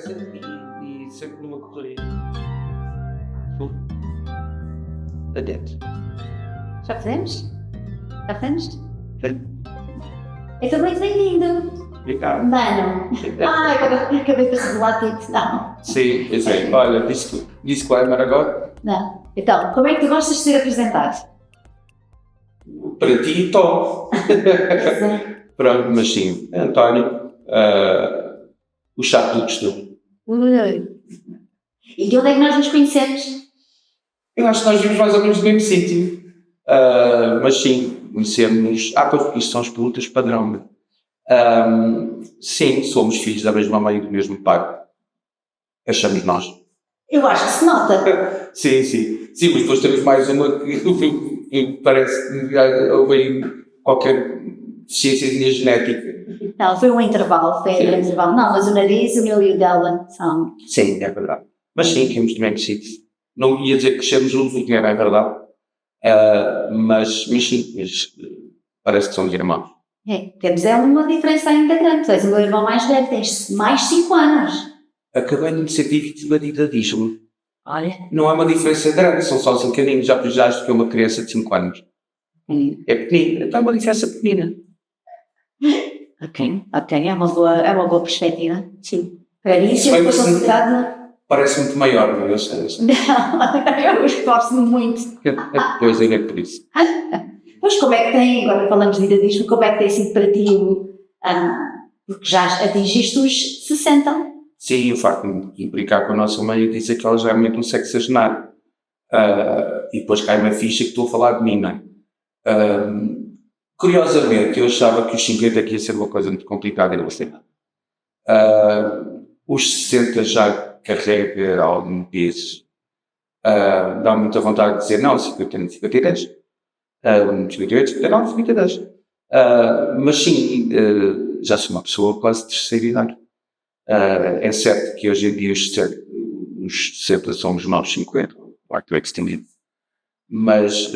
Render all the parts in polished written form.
conversa e sempre numa correria. Adepto. Já fizemos? Já fizemos? Então, muito bem-vindo. Obrigado. Mano. Ai, acabei de revelar tudo. Não. Sim, eu sei. Olha, disclaimer agora. Não. Então, como é que tu gostas de ser apresentado? Para ti, estou. Pronto, mas sim. António, o chato do costume. E de onde é que nós nos conhecemos? Eu acho que nós vimos mais ou menos no mesmo sítio. Mas sim, conhecemos. Porque isto são as perguntas padrão. Né? Sim, somos filhos da mesma mãe e do mesmo pai. Achamos nós. Eu acho que se nota. Sim, sim. Sim, mas depois temos mais uma que parece que houve aí qualquer deficiência genética. Não, foi um intervalo. Não, mas o nariz, o meu e o dela são... Sim, é verdade. Mas sim, temos do mesmo sítio. Não ia dizer que crescemos juntos, o que é verdade. Mas sim, parece que somos irmãos. Temos uma diferença ainda grande. Tu és o meu irmão mais velho, tens mais 5 anos. Acabei de me sentir vítima de idadismo. Olha. Não é uma diferença grande, são só 5 aninhos. Já precisaste que é uma criança de 5 anos. É pequenina, então é uma diferença pequenina. Ok, é uma boa perspectiva. Sim. Para mim, se eu fosse considerado... Parece muito maior, não é? Não, eu esforço-me muito. Pois é por isso. Pois como é que tem, agora falamos de idadismo, como é que tem sido para ti, porque já atingiste os 60? Sim, o facto de implicar com a nossa mãe e dizer que ela já é muito um sexagenário. E depois cai uma ficha que estou a falar de mim, não é? Curiosamente, eu achava que os 50 aqui ia ser uma coisa muito complicada e não sei nada. Os 60 já carrega algum peso. Dá muita vontade de dizer, não, 50, 52. 58, 59, 52. Mas sim, já sou uma pessoa quase de terceira idade. É certo que hoje em dia os 60 somos nós 50, claro que é extendido. Mas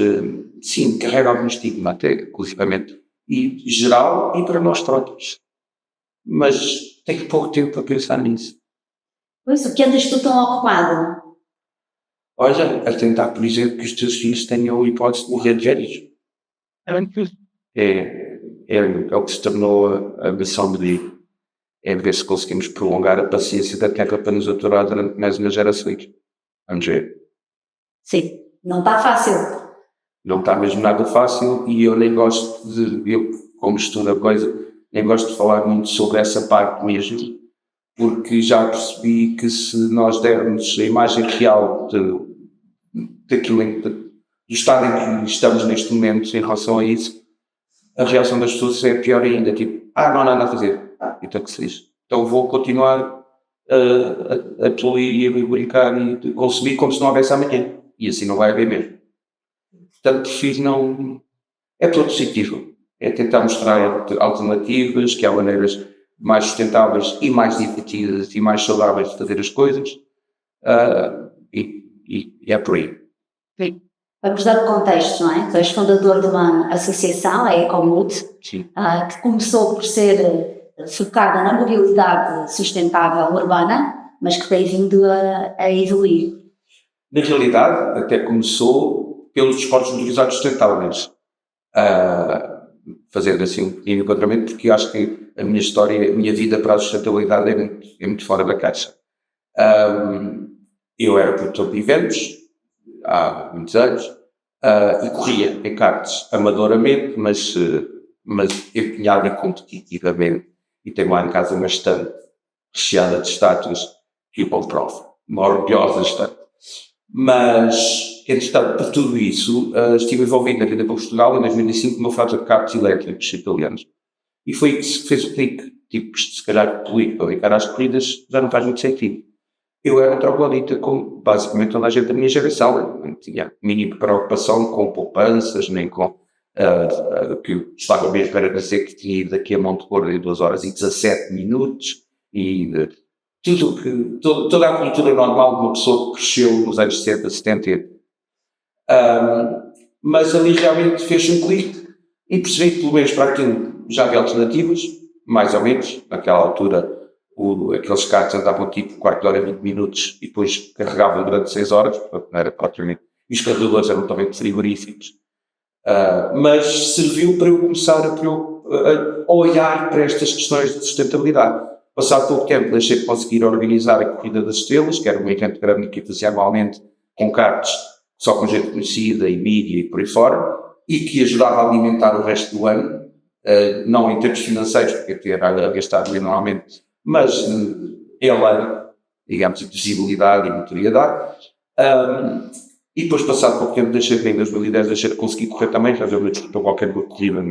sim, carrega algum estigma, até inclusivamente, e geral e para nós todos. Mas tenho pouco tempo para pensar nisso. Pois, o que andas tu tão ocupado? Olha, a tentar, por exemplo, que os teus filhos tenham a hipótese de morrer de velhos. É o que se tornou a missão de vida. É ver se conseguimos prolongar a paciência da Terra para nos aturar durante mais umas gerações. Vamos ver. Sim, não está fácil. Não está mesmo nada fácil e eu nem gosto eu como estudo a coisa, nem gosto de falar muito sobre essa parte mesmo, porque já percebi que se nós dermos a imagem real daquilo do estado em que estamos neste momento em relação a isso, a reação das pessoas é pior ainda, tipo, não há nada a fazer, então que se diz. Então vou continuar a poluir e a brincar e consumir como se não houvesse amanhã, e assim não vai haver mesmo. Portanto, prefiro não... É positivo, é tentar mostrar alternativas, que há maneiras mais sustentáveis e mais divertidas e mais saudáveis de fazer as coisas, e é por aí. Sim. Vamos dar o contexto, não é? Tu és fundador de uma associação, a Ecomood, que começou por ser focada na mobilidade sustentável urbana, mas que tem vindo a evoluir. Na realidade, até começou pelos desportos motorizados sustentáveis. Fazendo assim um pequeno enquadramento, porque acho que a minha história, a minha vida para a sustentabilidade é muito fora da caixa. Eu era produtor de eventos há muitos anos e corria em karts amadoramente, mas empenhada competitivamente, e tenho lá em casa uma estante recheada de estátuas People Prof, uma orgulhosa estante. Mas, entretanto, por tudo isso, estive envolvido na vida para Portugal em 2005 numa fábrica de carros elétricos italianos. E foi isso que fez o clique. Tipo, se calhar, para brincar às corridas já não faz muito sentido. Eu era um troglodita com basicamente toda a gente da minha geração. Não tinha mínima preocupação com poupanças, nem com que eu estava mesmo para dizer que tinha ido daqui a Monte Gordo em 2 horas e 17 minutos e toda a cultura normal de uma pessoa que cresceu nos anos 60, 70. Mas ali realmente fez um clique e percebi que pelo menos para aquilo já havia alternativas, mais ou menos, naquela altura aqueles carros andavam tipo quarto de hora, 20 minutos, e depois carregavam durante 6 horas, portanto não era praticamente. E os carregadores eram também frigoríficos. Mas serviu para eu começar a olhar para estas questões de sustentabilidade. Passado pouco tempo, deixei de conseguir organizar a Corrida das Estrelas, que era um evento grande que fazia anualmente com cartas, só com gente conhecida e mídia e por aí fora, e que ajudava a alimentar o resto do ano, não em termos financeiros, porque era a gastar ali normalmente, mas em ano, digamos, de visibilidade e notoriedade. E depois, passado pouco tempo, em 2010, deixei de conseguir correr também, já eu disputou qualquer corrida,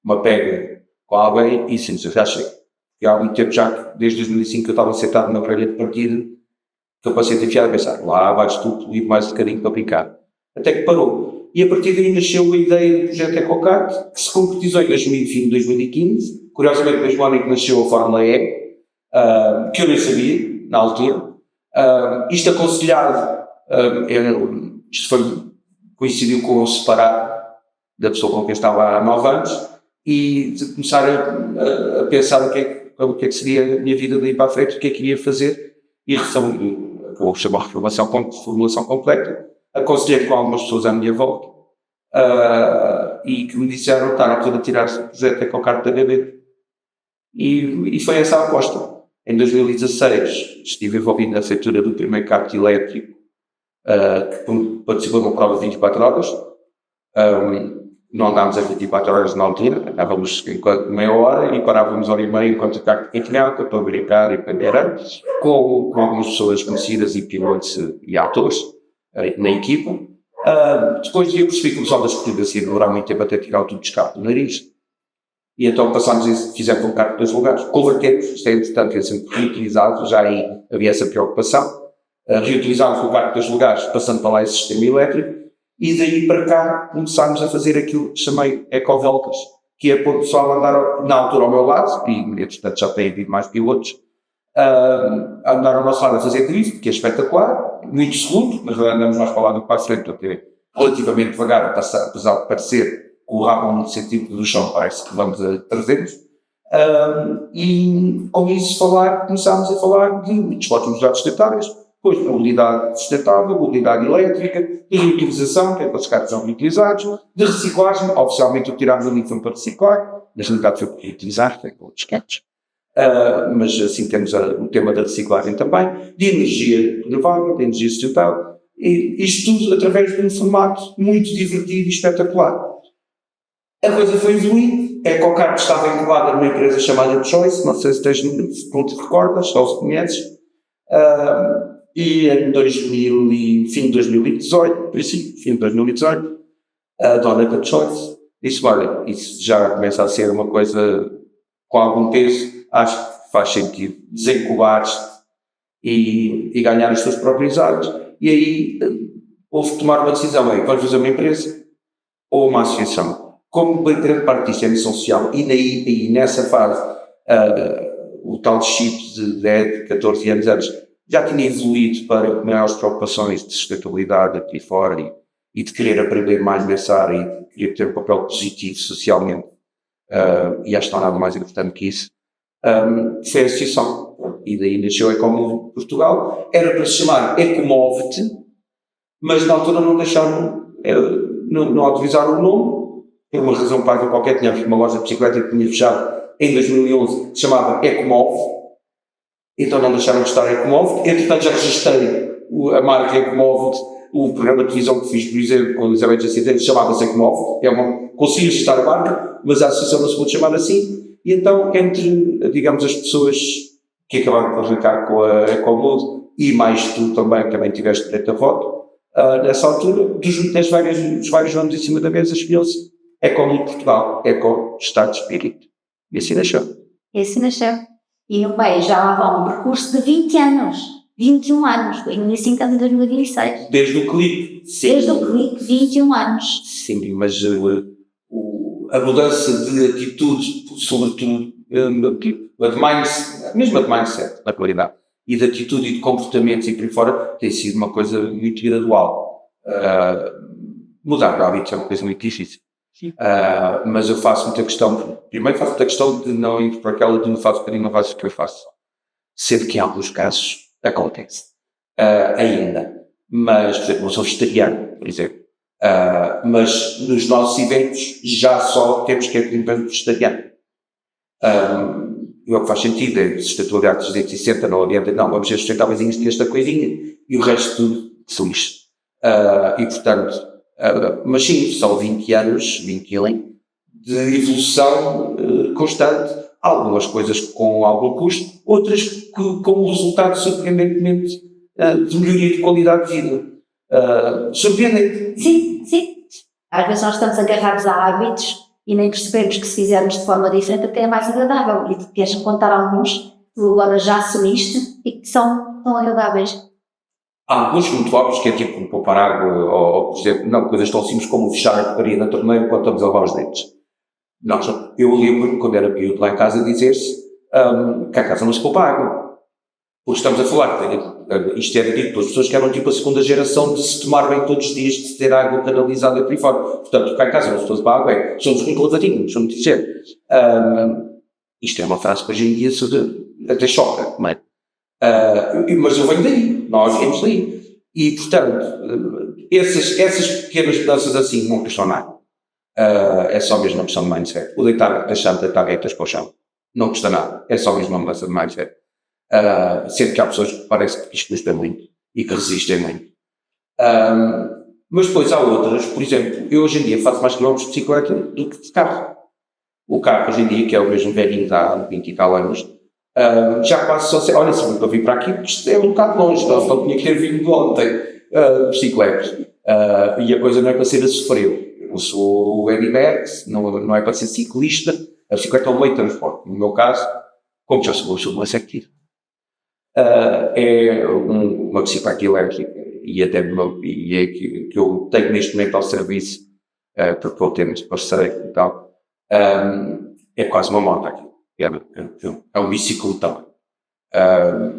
uma pega com alguém, e sim, já achei que há muito tempo, já desde 2005 que eu estava sentado na grelha de partida, que eu passei a enfiar a pensar, lá vais tu ir mais um bocadinho para brincar. Até que parou. E a partir daí nasceu a ideia do projeto EcoCart, que se concretizou em 2015, curiosamente mesmo ano em que nasceu a Fórmula E, que eu nem sabia, na altura. Isto aconselhado, coincidiu com eu separar da pessoa com quem estava há 9 anos e de começar a pensar o que é que seria a minha vida daí para a frente, o que é que iria fazer, e vou chamar de formulação completa. Aconselhei com algumas pessoas à minha volta e que me disseram estar à altura de tirar-se do projeto EcoCart da gaveta. E foi essa a aposta. Em 2016 estive envolvido na feitura do primeiro kart elétrico que participou de uma prova de 24 horas. Não andámos a 24 horas na altura, andávamos enquanto meia hora e parávamos hora e meia enquanto o kart tinha para brincar e para com algumas pessoas conhecidas e pilotos e atores na equipa. Depois eu percebi que o pessoal das corridas ia demorar muito tempo até tirar o tubo de escape do nariz. E então passámos isso, fizemos um kart de 2 lugares, convertemos, isto é importante, que é sempre reutilizado, já aí havia essa preocupação. Reutilizámos o kart de 2 lugares, passando para lá esse sistema elétrico, e daí para cá começámos a fazer aquilo que chamei ecovoltas, que é pôr o pessoal a andar na altura ao meu lado, e entretanto já tem havido mais pilotos, a andar ao nosso lado a fazer drift, que é espetacular, muito segundo, mas andamos mais para o lado do que para a frente, porque é relativamente devagar, apesar de parecer que o rabo no sentido do chão parece que vamos a 300, e com isso começámos a falar de transportes mobiliários sustentáveis, depois de mobilidade sustentável, mobilidade elétrica, de reutilização, que é para os carros são reutilizados, de reciclagem, oficialmente o tirámos ali foi para reciclar, na realidade foi para reutilizar, foi para outros sketches. Mas assim temos o tema da reciclagem também, de energia renovável, de energia sustentável, e isto tudo através de um formato muito divertido e espetacular. A coisa foi evoluindo, a EcoCart estava incubada numa empresa chamada Choice, não sei se te recordas, ou se conheces, e em fim de 2018, fim de 2018, a dona da Choice disse, olha, isso já começa a ser uma coisa com algum peso, acho que faz sentido desencubar-te e ganhar os teus próprios atos. E aí houve que tomar uma decisão, vamos fazer uma empresa ou uma associação. Como grande parte disto é missão social, e nessa fase o tal chip de 10, 14 anos já tinha evoluído para maiores preocupações de sustentabilidade aqui fora e de querer aprender mais a pensar e de querer ter um papel positivo socialmente. E acho que não há nada mais importante que isso. Foi a associação. E daí nasceu a Ecomove Portugal. Era para se chamar Ecomove-te, mas na altura não deixaram, não autorizaram o nome, por uma razão paga qualquer. Tinha uma loja de bicicleta que tinha fechado em 2011, se chamava Ecomove, então não deixaram de estar Ecomove. Entretanto já registrei a marca Ecomove, o programa de televisão que fiz, por exemplo, com a Elizabeth Jacinto, chamava-se Ecomove, consegui registrar a marca, mas a associação não se pode chamar assim. E então, entre, digamos, as pessoas que acabaram de arrancar com a Ecomove, e mais tu também tiveste direito a voto, nessa altura, dos vários nomes em cima da mesa, escolheu-se Ecomove Portugal, Eco Estado de Espírito. E assim nasceu. E bem, já lá vai um percurso de 20 anos, 21 anos, foi em 2005 a 2016. Desde o clipe. Desde o clipe, 21 anos. Sim, mas a mudança de atitude, sobretudo, mesmo a de mindset, na qualidade, e de atitude e de comportamentos e por aí fora, tem sido uma coisa muito gradual. Mudar de hábitos é uma coisa muito difícil. Mas eu faço muita questão, primeiro faço muita questão de não ir para aquela de não faço o que eu faço. sendo que em alguns casos acontece ainda. Mas, por exemplo, não sou vegetariano, por exemplo. Mas nos nossos eventos já só temos que ir para vegetariano. O que faz sentido é sustentabilidade 360, não adianta, não, vamos ser sustentáveis nesta coisinha e o resto tudo são isto. E portanto, mas sim, são 20 anos, 20 anos de evolução constante, algumas coisas com algum custo, outras com um resultado surpreendentemente de melhoria de qualidade de vida. Surpreendente. Sim, sim. Às vezes nós estamos agarrados a hábitos e nem percebemos que se fizermos de forma diferente até é mais agradável. E tu queres contar alguns que tu agora já assumiste e que são tão agradáveis. Há alguns muito óbvios que é tipo poupar água ou, por exemplo, não, coisas tão simples como fechar a porcaria na torneira quando estamos a lavar os dentes. Eu lembro-me, quando era miúdo lá em casa, dizer-se que a casa não se poupa água. Porque estamos a falar, isto era dito pelas pessoas que eram tipo a segunda geração de se tomar bem todos os dias, de se ter água canalizada por aí fora. Portanto, cá em casa não se pôs para água, somos muito lavadinhos, deixa-me dizer. Isto é uma frase que hoje em dia até choca, não é? Mas eu venho daí, nós viemos daí. E, portanto, essas pequenas mudanças assim não custam nada. É só mesmo uma questão de mindset. O deixar de deitar retas para o chão não custa nada. É só mesmo uma mudança de mindset. Sendo que há pessoas que parece que isto custa muito e que resistem muito. Mas depois há outras, por exemplo, eu hoje em dia faço mais quilómetros de bicicleta do que de carro. O carro hoje em dia, que é o mesmo velhinho de há 20 e tal anos, já quase só sei, olha, se eu vim para aqui, porque isto é um bocado longe, não tinha que ter vindo de ontem, bicicletas. E a coisa não é para ser a sofrer. Eu sou o Eddie Merckx, não é para ser ciclista, a bicicleta é um meio de transporte. No meu caso, como já sou uma sectiva. É uma bicicleta elétrica e até que eu tenho neste momento ao serviço porque eu tenho este parceiro e tal, é quase uma moto aqui. É um bicicletão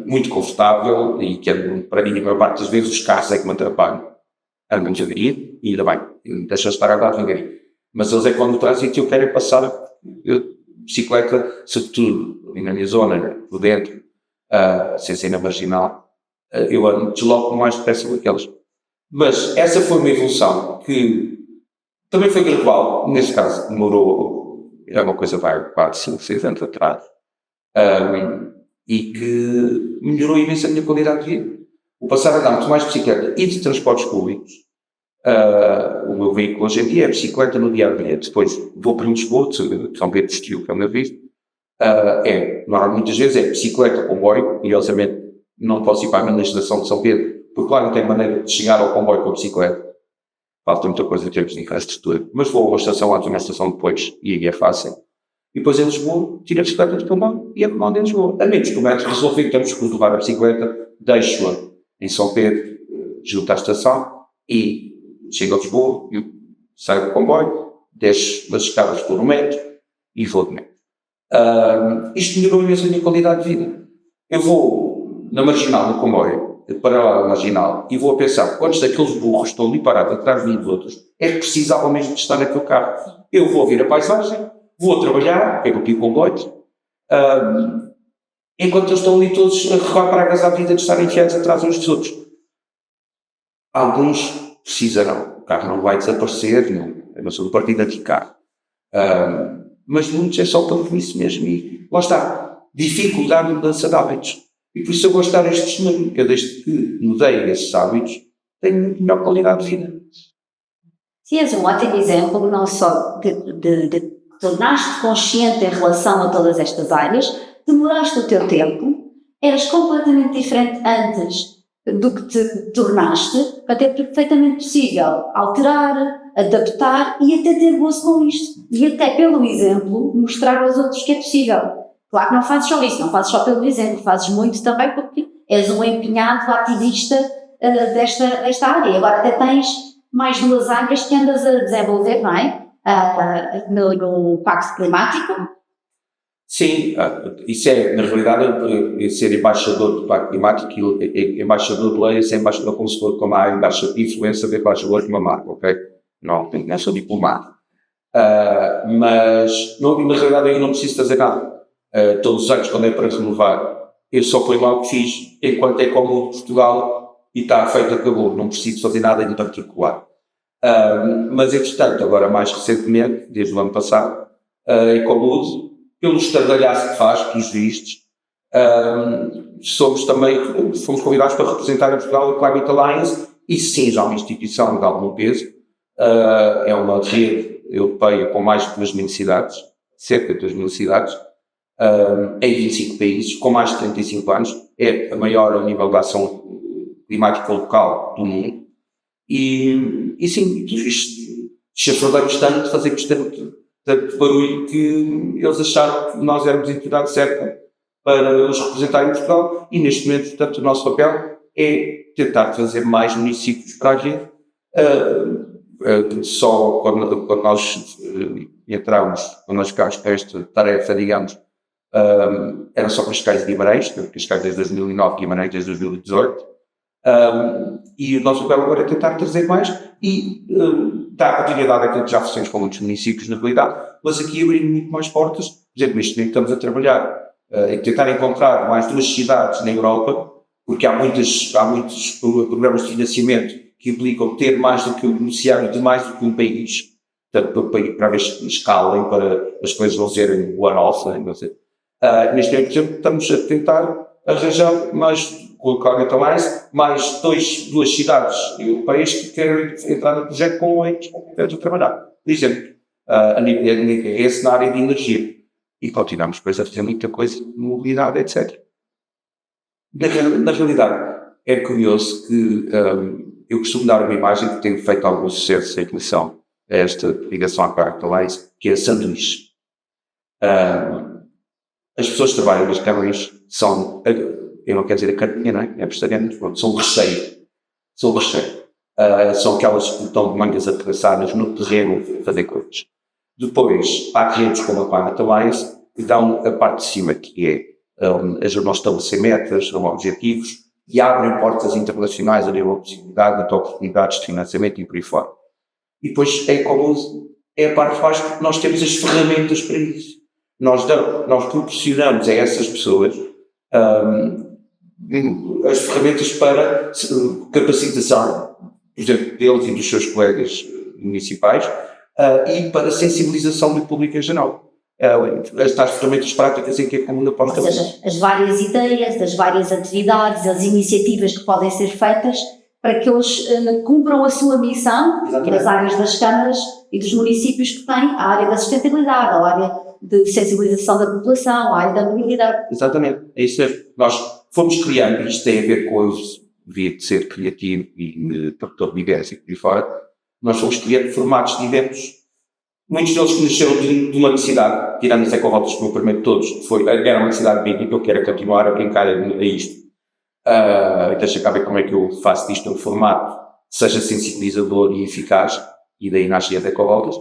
muito confortável e que para mim a maior parte das vezes os carros é que me atrapalham. Andam devagarinho e ainda bem, deixa-se estar a andar devagarinho. Mas eles é quando no trânsito eu quero passar bicicleta, sobretudo na minha zona, por dentro, sem ser na marginal, eu desloco mais depressa daqueles. Mas essa foi uma evolução que também foi gradual, neste caso demorou, era uma coisa vai 4, 5, 6 anos atrás, e que melhorou imenso a minha qualidade de vida. O passar a andar muito mais de bicicleta e de transportes públicos, o meu veículo hoje em dia é bicicleta no dia a dia. Depois vou para Lisboa, São Pedro de Estil, que é o meu visto, normalmente muitas vezes é bicicleta, comboio, e obviamente não posso ir para a estação de São Pedro, porque lá não tem maneira de chegar ao comboio com a bicicleta. Falta muita coisa em termos de infraestrutura. Mas vou a uma estação antes, uma estação depois, e aí é fácil. E depois em Lisboa, tiro a bicicleta do comboio e a mão em Lisboa. A menos que o método resolver que temos que levar a bicicleta, deixo-a em São Pedro, junto à estação, e chego a Lisboa, saio do comboio, desço as escadas por um metro e vou de metro. Isto melhorou imenso a minha qualidade de vida. Eu vou na marginal, no comboio, para lá da marginal, e vou a pensar, quantos daqueles burros estão ali parados atrás de mim dos outros, é que precisavam mesmo de estar naquele carro. Eu vou ouvir a paisagem, vou trabalhar, pego aqui o comboio, enquanto eles estão ali todos a rolar pragas à vida de estarem enfiados atrás uns dos outros. Alguns precisarão, o carro não vai desaparecer, não sou do partido anti-carro. Mas muitos é só pelo isso mesmo, e lá está, dificuldade de mudança de hábitos. E por isso eu gosto de dar este testemunho. Eu, desde que mudei esses hábitos, tenho muito melhor qualidade de vida. Sim, és um ótimo exemplo, não só de tornar-te consciente em relação a todas estas áreas, demoraste o teu tempo, eras completamente diferente antes do que te tornaste, até é perfeitamente possível alterar, adaptar e até ter gozo com isto. E até pelo exemplo, mostrar aos outros que é possível. Claro que não fazes só isso, não fazes só pelo exemplo, fazes muito também porque és um empenhado ativista desta área. Agora até tens mais 2 áreas que andas a desenvolver, não é? No Pacto Climático. Sim, isso é, na realidade, ser embaixador do Pacto Climático, embaixador de lei, é ser embaixador como se for como a influência de embaixador de uma marca, ok? Não sou diplomata. Mas, na realidade, eu não preciso fazer nada. Todos os anos, quando é para renovar eu só fui lá o que fiz enquanto Ecomood Portugal e está feito, acabou, não preciso fazer nada de particular. Mas, entretanto, agora mais recentemente, desde o ano passado, a Ecomood, pelo estardalhaço que faz, pelos vistos, fomos convidados para representar em Portugal a Climate Alliance, e sim, já uma instituição de algum peso, é uma rede europeia com mais de 2.000 cidades, cerca de 2.000 cidades, em 25 países, com mais de 35 anos, é a maior a nível de ação climática local do mundo, e sim, chafurdamos tanto, fazemos tanto barulho que eles acharam que nós éramos a entidade certa para os representar em Portugal, e neste momento, portanto, o nosso papel é tentar trazer mais municípios para a rede. Só quando nós entramos, quando nós ficámos para esta tarefa, digamos, era só Cascais de Guimarães, Cascais desde 2009, Guimarães desde 2018, e o nosso papel agora é tentar trazer mais e dar continuidade àquilo que já fizemos com muitos municípios na realidade, mas aqui abrir muito mais portas. Por exemplo, neste momento estamos a trabalhar em tentar encontrar mais 2 cidades na Europa, porque há muitos programas de financiamento que implicam ter mais do que um beneficiário de mais do que um país, portanto, para ver escalem, para as coisas não serem one-off, não sei. Neste momento, por exemplo, estamos a tentar arranjar mais, com a Climate Alliance, mais 2 cidades europeias que querem entrar no projeto com eles, a trabalhar. Por exemplo, esse na área de energia. E continuamos depois a fazer muita coisa de mobilidade, etc. Na realidade, é curioso que eu costumo dar uma imagem que tenho feito algum sucesso em relação a esta ligação à Climate Alliance, que é a sanduíche. As pessoas que trabalham nas câmaras são, eu não quero dizer a carninha, não é? É vegetariano, são recheio. São aquelas que estão de mangas atravessadas no terreno a fazer coisas. Depois, há redes como a Climate Alliance que dão a parte de cima, que é ajudam a estabelecer metas, objetivos, e abrem portas internacionais a nível de possibilidade, de oportunidades de financiamento e por aí fora. E depois é como é a parte que faz, porque nós temos as ferramentas para isso. Nós proporcionamos a essas pessoas as ferramentas para capacitação, por exemplo, deles e dos seus colegas municipais, e para sensibilização do público em geral. Estas ferramentas práticas em que a comuna pode trabalhar. Ou seja, as várias ideias, as várias atividades, as iniciativas que podem ser feitas para que eles cumpram a sua missão. Exatamente. Das áreas das câmaras e dos municípios que têm a área da sustentabilidade, a área de sensibilização da população, a área da mobilidade. Exatamente, é isso mesmo. Nós fomos criando, isto tem a ver com o devia de ser criativo e produtor de vivência e por aí fora, nós fomos criando formatos de eventos. Muitos deles que nasceram de uma necessidade, tirando as ecovoltas que me permite todos, era uma necessidade bem que eu quero continuar a brincar a isto. Então deixa cá ver como é que eu faço disto um formato que seja sensibilizador e eficaz, e daí nasce as ecovoltas.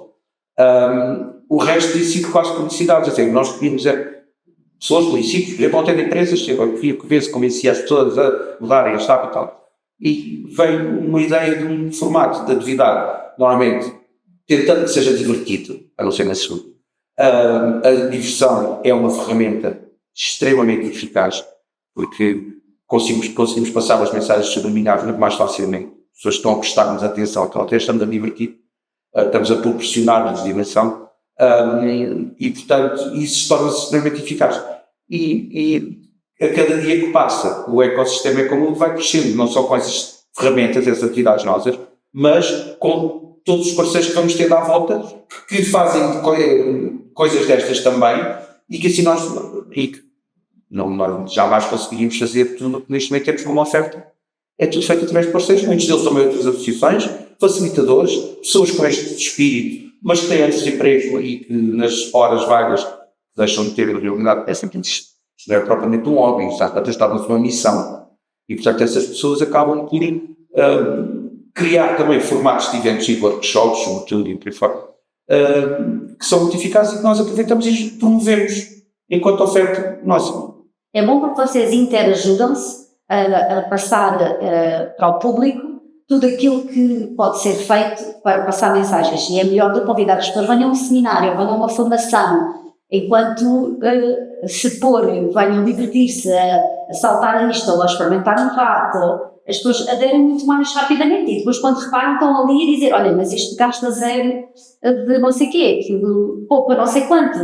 O resto tem sido quase por necessidades, assim, nós queríamos pessoas, municípios, por exemplo, até de empresas, eu queria ver se convencia as pessoas a mudarem a chave e tal. E veio uma ideia de um formato de atividade, normalmente, tentando que seja divertido, a não ser na sua. A diversão é uma ferramenta extremamente eficaz, porque conseguimos passar as mensagens subliminares muito mais facilmente. As pessoas estão a prestar-nos atenção, então até estamos a divertir, estamos a proporcionar-nos dimensão, e portanto isso torna-se extremamente eficaz. E a cada dia que passa, o ecossistema comum vai crescendo, não só com essas ferramentas, essas atividades nossas, mas com todos os parceiros que vamos ter à volta, que fazem coisas destas também, e que assim nós jamais conseguiríamos fazer tudo o que neste momento temos como oferta. É tudo feito através de parceiros, muitos deles também outras associações, facilitadores, pessoas com este espírito, mas que têm antes de emprego e que nas horas vagas deixam de ter realidade. É sempre isto. Não é propriamente um hobby, está-se uma missão. E portanto essas pessoas acabam por criar também formatos de eventos e workshops, sobretudo e por aí fora, que são muito eficazes e que nós aproveitamos e promovemos enquanto oferta nossa. É bom porque vocês interajudam-se a passar para o público tudo aquilo que pode ser feito para passar mensagens. E é melhor do que convidar as pessoas, venham a um seminário, venham a uma formação, Enquanto se venham divertir-se a saltar isto ou a experimentar um rato, as pessoas aderem muito mais rapidamente e depois quando reparam estão ali a dizer, olha, mas isto gasta zero de não sei o quê, aquilo poupa não sei quanto.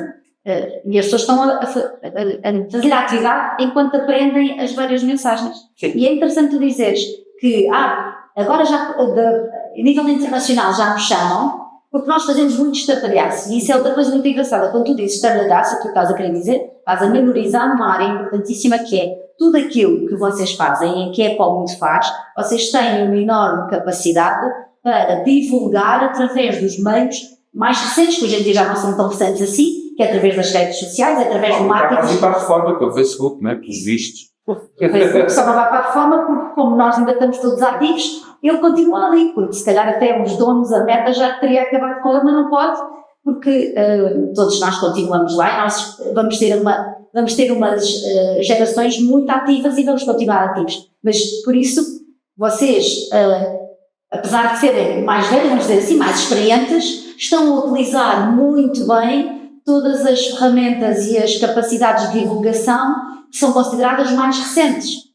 E as pessoas estão a fazer a atividade enquanto aprendem as várias mensagens. Sim. E é interessante tu dizeres que agora já a nível internacional já nos chamam porque nós fazemos muito estardalhaço. E isso é outra coisa muito engraçada. Quando tu dizes estardalhaço, o que tu estás a querer dizer, estás a memorizar uma área importantíssima que é tudo aquilo que vocês fazem, que é para o mundo faz, vocês têm uma enorme capacidade para divulgar através dos meios mais recentes, que hoje em dia já não são tão recentes assim, que é através das redes sociais, através do marketing. Está para a reforma, que é o Facebook, não é? Pelos vistos. O Facebook só não vai para a reforma porque, como nós ainda estamos todos ativos, ele continua ali, porque se calhar até os donos, a Meta já teria acabado com ele, mas não pode, porque todos nós continuamos lá e nós vamos ter umas gerações muito ativas e vamos continuar ativos. Mas, por isso, vocês, apesar de serem mais velhos, vamos dizer assim, mais experientes, estão a utilizar muito bem todas as ferramentas e as capacidades de divulgação que são consideradas mais recentes.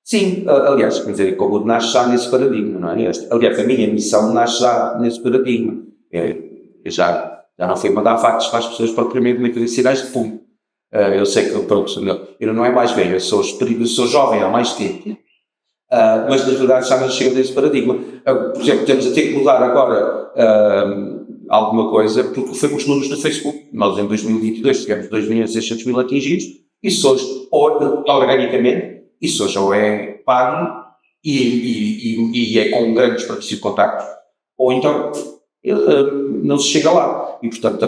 Sim, aliás, quer dizer, como nasce já nesse paradigma, não é? Aliás, a minha missão nasce já nesse paradigma. Já não foi mandar factos para as pessoas propriamente nem fazer sinais de fumo. Eu sei que, pronto, eu não é mais velho, eu sou jovem há mais tempo, mas na verdade já nasceu desse paradigma. Por exemplo, temos a ter que mudar agora alguma coisa, porque foi os números do Facebook. Nós em 2022 tivemos 2.600.000 atingidos, e se hoje, organicamente, isso hoje ou é pago e é com um grande desperdício de contactos, ou então não se chega lá. E, portanto,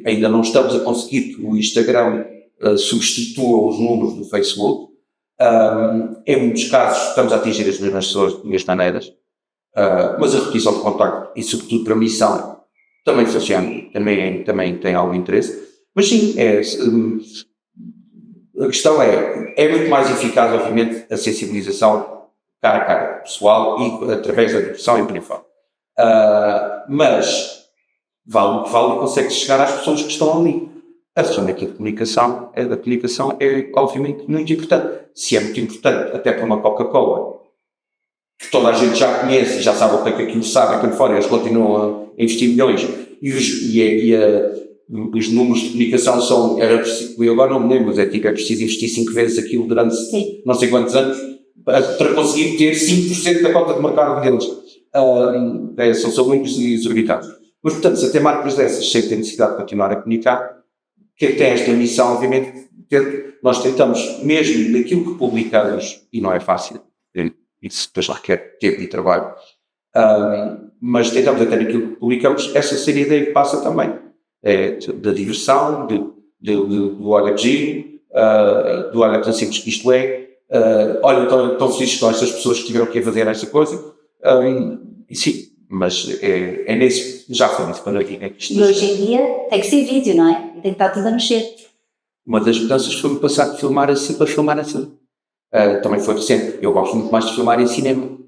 ainda não estamos a conseguir que o Instagram substitua os números do Facebook. Em muitos casos, estamos a atingir as mesmas pessoas de minhas maneiras, mas a repetição de contacto e, sobretudo, para a missão também funciona, também tem algum interesse. Mas sim, a questão é muito mais eficaz, obviamente, a sensibilização cara a cara, pessoal, e através da educação e por aí fora. Mas vale o que vale e consegue chegar às pessoas que estão ali. A ferramenta da comunicação é obviamente muito importante. Se é muito importante, até para uma Coca-Cola, que toda a gente já conhece e já sabe o que é que aquilo sabe, aquilo fora, eles continuam a investir milhões, os números de comunicação são, eu agora não me lembro, mas é preciso investir 5 vezes aquilo durante não sei quantos anos para conseguir ter 5% da cota de mercado deles. São muito exorbitantes. Mas, portanto, se até marcas dessas, sem ter necessidade de continuar a comunicar, que tem esta missão, obviamente, nós tentamos, mesmo naquilo que publicamos, e não é fácil, isso depois requer tempo e trabalho, mas tentamos até naquilo que publicamos, essa seria a ideia que passa também. Da diversão, do olha que giro, do olha tão simples que isto é, olha, tão felizes com estas pessoas que tiveram que fazer esta coisa, e sim, mas é nesse, já foi nesse paradigma. E hoje em dia tem que ser vídeo, não é? E tem que estar tudo a mexer. Uma das mudanças foi-me passar de filmar assim para filmar assim. Também foi recente. Eu gosto muito mais de filmar em cinema.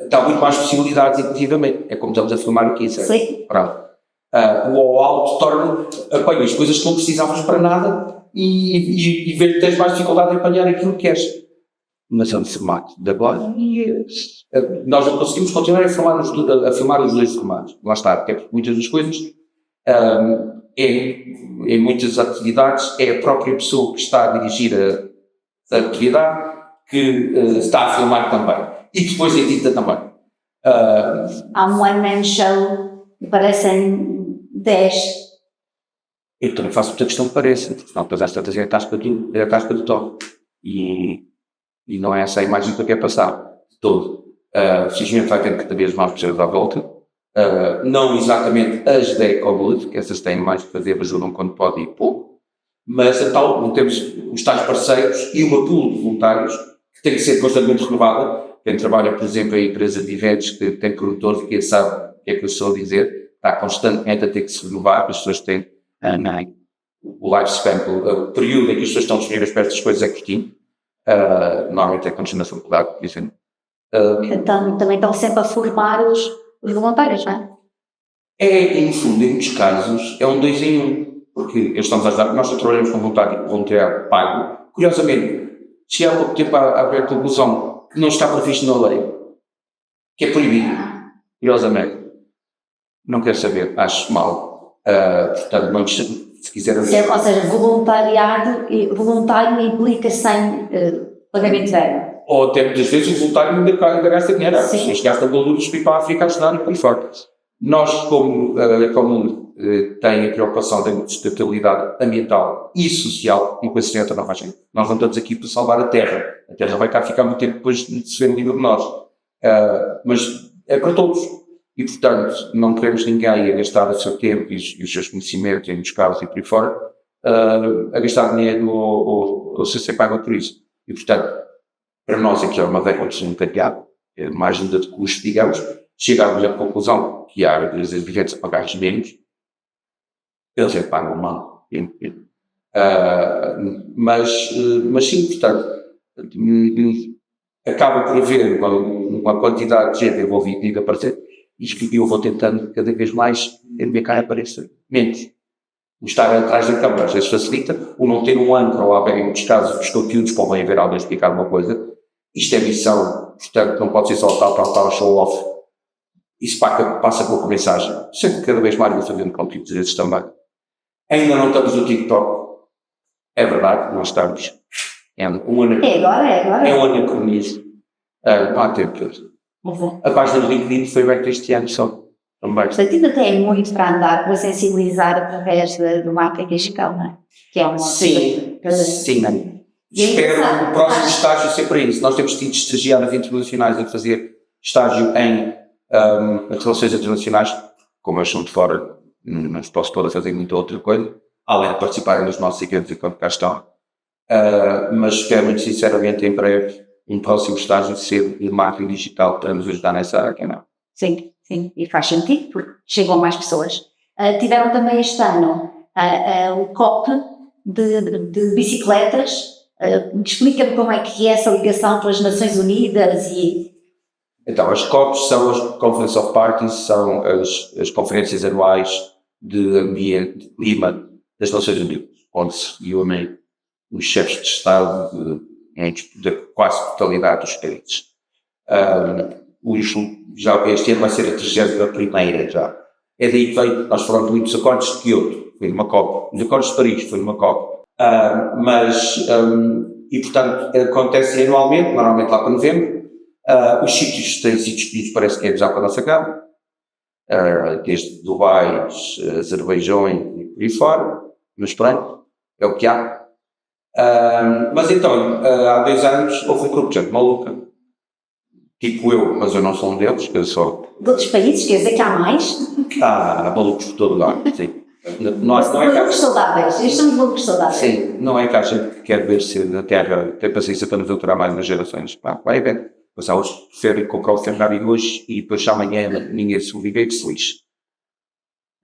Dá muito mais possibilidades, inclusivamente. É como estamos a filmar aqui, certo? Sim. Pronto. O ao alto apanha as coisas que não precisavas para nada e ver que tens mais dificuldade em apanhar aquilo que queres. Mas é um formato de agora nós não conseguimos continuar a filmar os dois formatos. Lá está, porque muitas das coisas, em muitas atividades, é a própria pessoa que está a dirigir a atividade que está a filmar também e que depois edita também. Há um one-man show que parecem 10. Eu também faço muita questão que pareça, porque senão todas as tantas é a tasca do top. E não é essa a imagem que eu quero passar de todo. Felizmente vai tendo cada vez mais pessoas à volta. Não exatamente as da EcoBlood, que essas têm mais que fazer, ajudam quando pode e pouco. Mas então temos os tais parceiros e uma pool de voluntários que tem que ser constantemente renovada. Quem trabalha, por exemplo, em empresa de eventos que tem produtores, que sabe o que é que eu estou a dizer, está constantemente a ter que se renovar, as pessoas têm o lifespan, o período em que as pessoas estão disponíveis para estas coisas é curtinho. Normalmente é continuação de por exemplo. Então, também estão sempre a formar os voluntários, não é? No fundo, em muitos casos, é um 2 em 1. porque eles estão a ajudar, nós trabalhamos com voluntariado pago. Curiosamente, se há pouco tempo a haver conclusão que não está previsto na lei, que é proibido, curiosamente, não quero saber, acho mal. Portanto, não, se quiser... Ou seja, voluntário implica sem pagamento zero. Ou até muitas vezes o voluntário ainda gasta dinheiro. Eles gastam valores para ir para a África a ajudar e por aí fora. Nós, como tem a preocupação da sustentabilidade ambiental e social, uma coisa entra na margem. Nós não estamos aqui para salvar a Terra. A Terra vai cá ficar muito tempo depois de se ver livre de nós. Mas é para todos. E, portanto, não queremos ninguém a gastar o seu tempo e os seus conhecimentos em buscar-os e por aí fora, a gastar dinheiro ou ser pago por isso. E, portanto, para nós aqui é uma verba de voluntariado, é uma agenda de custo, digamos, chegámos à conclusão que há as viventes a pagar menos, eles é que pagam mal. Mas sim, portanto, acaba por haver uma quantidade de gente envolvida e de aparecer, e eu vou tentando cada vez mais ver cá aparecer menos. O estar atrás da câmara às vezes facilita, o não ter um âncora ou alguém, em muitos casos, os conteúdos podem haver alguém explicar uma coisa. Isto é missão, portanto, não pode ser só tal, show off. Isso passa por uma mensagem. Sempre cada vez mais vou fazendo conteúdos desses também. Ainda não estamos no TikTok. É verdade, nós estamos. É agora. É um anacronismo. Não há tempo. A página do LinkedIn foi aberta este ano só. Também. Portanto, ainda tem muito para andar para sensibilizar através do mapa que não é? Que é uma... Sim. Espero o próximo estágio ser para isso. Nós temos tido estagiários internacionais a fazer estágio em relações internacionais, como eles são de fora, não posso todas fazer muita outra coisa, além de participarem nos nossos eventos enquanto cá estão. Mas espero muito sinceramente em breve um próximo estágio ser de marketing digital para nos ajudar nessa área, não? Sim, e faz sentido, porque chegam mais pessoas. Tiveram também este ano o COP de bicicletas. Explica-me como é que é essa ligação com as Nações Unidas e... Então, as COPs são as Conference of Parties, são as conferências anuais de ambiente, de clima das Nações Unidas, onde se reúnem os chefes de Estado de quase totalidade dos países. Este ano vai ser a 31ª já. É daí que veio, nós falamos muito dos acordos de Kyoto, foi numa COP, os acordos de Paris, foi numa COP. E portanto acontece anualmente, normalmente lá para novembro. Os sítios têm sido escolhidos, parece que é já para a nossa cama, desde Dubai, Azerbaijão e por aí fora, mas pronto, é o que há. Mas então, há 2 anos houve um grupo de gente maluca, tipo eu, mas eu não sou um deles, que eu sou... De outros países, quer dizer que há mais? Há malucos por todo lado, sim. Malucos saudáveis, estes são os malucos saudáveis. Sim, não é que a gente quer ver se a Terra tem paciência para nos doutorar mais nas gerações. Vai ver. Mas há os que preferem comprar o Ferrari hoje e depois amanhã ninguém se liga e se lixe.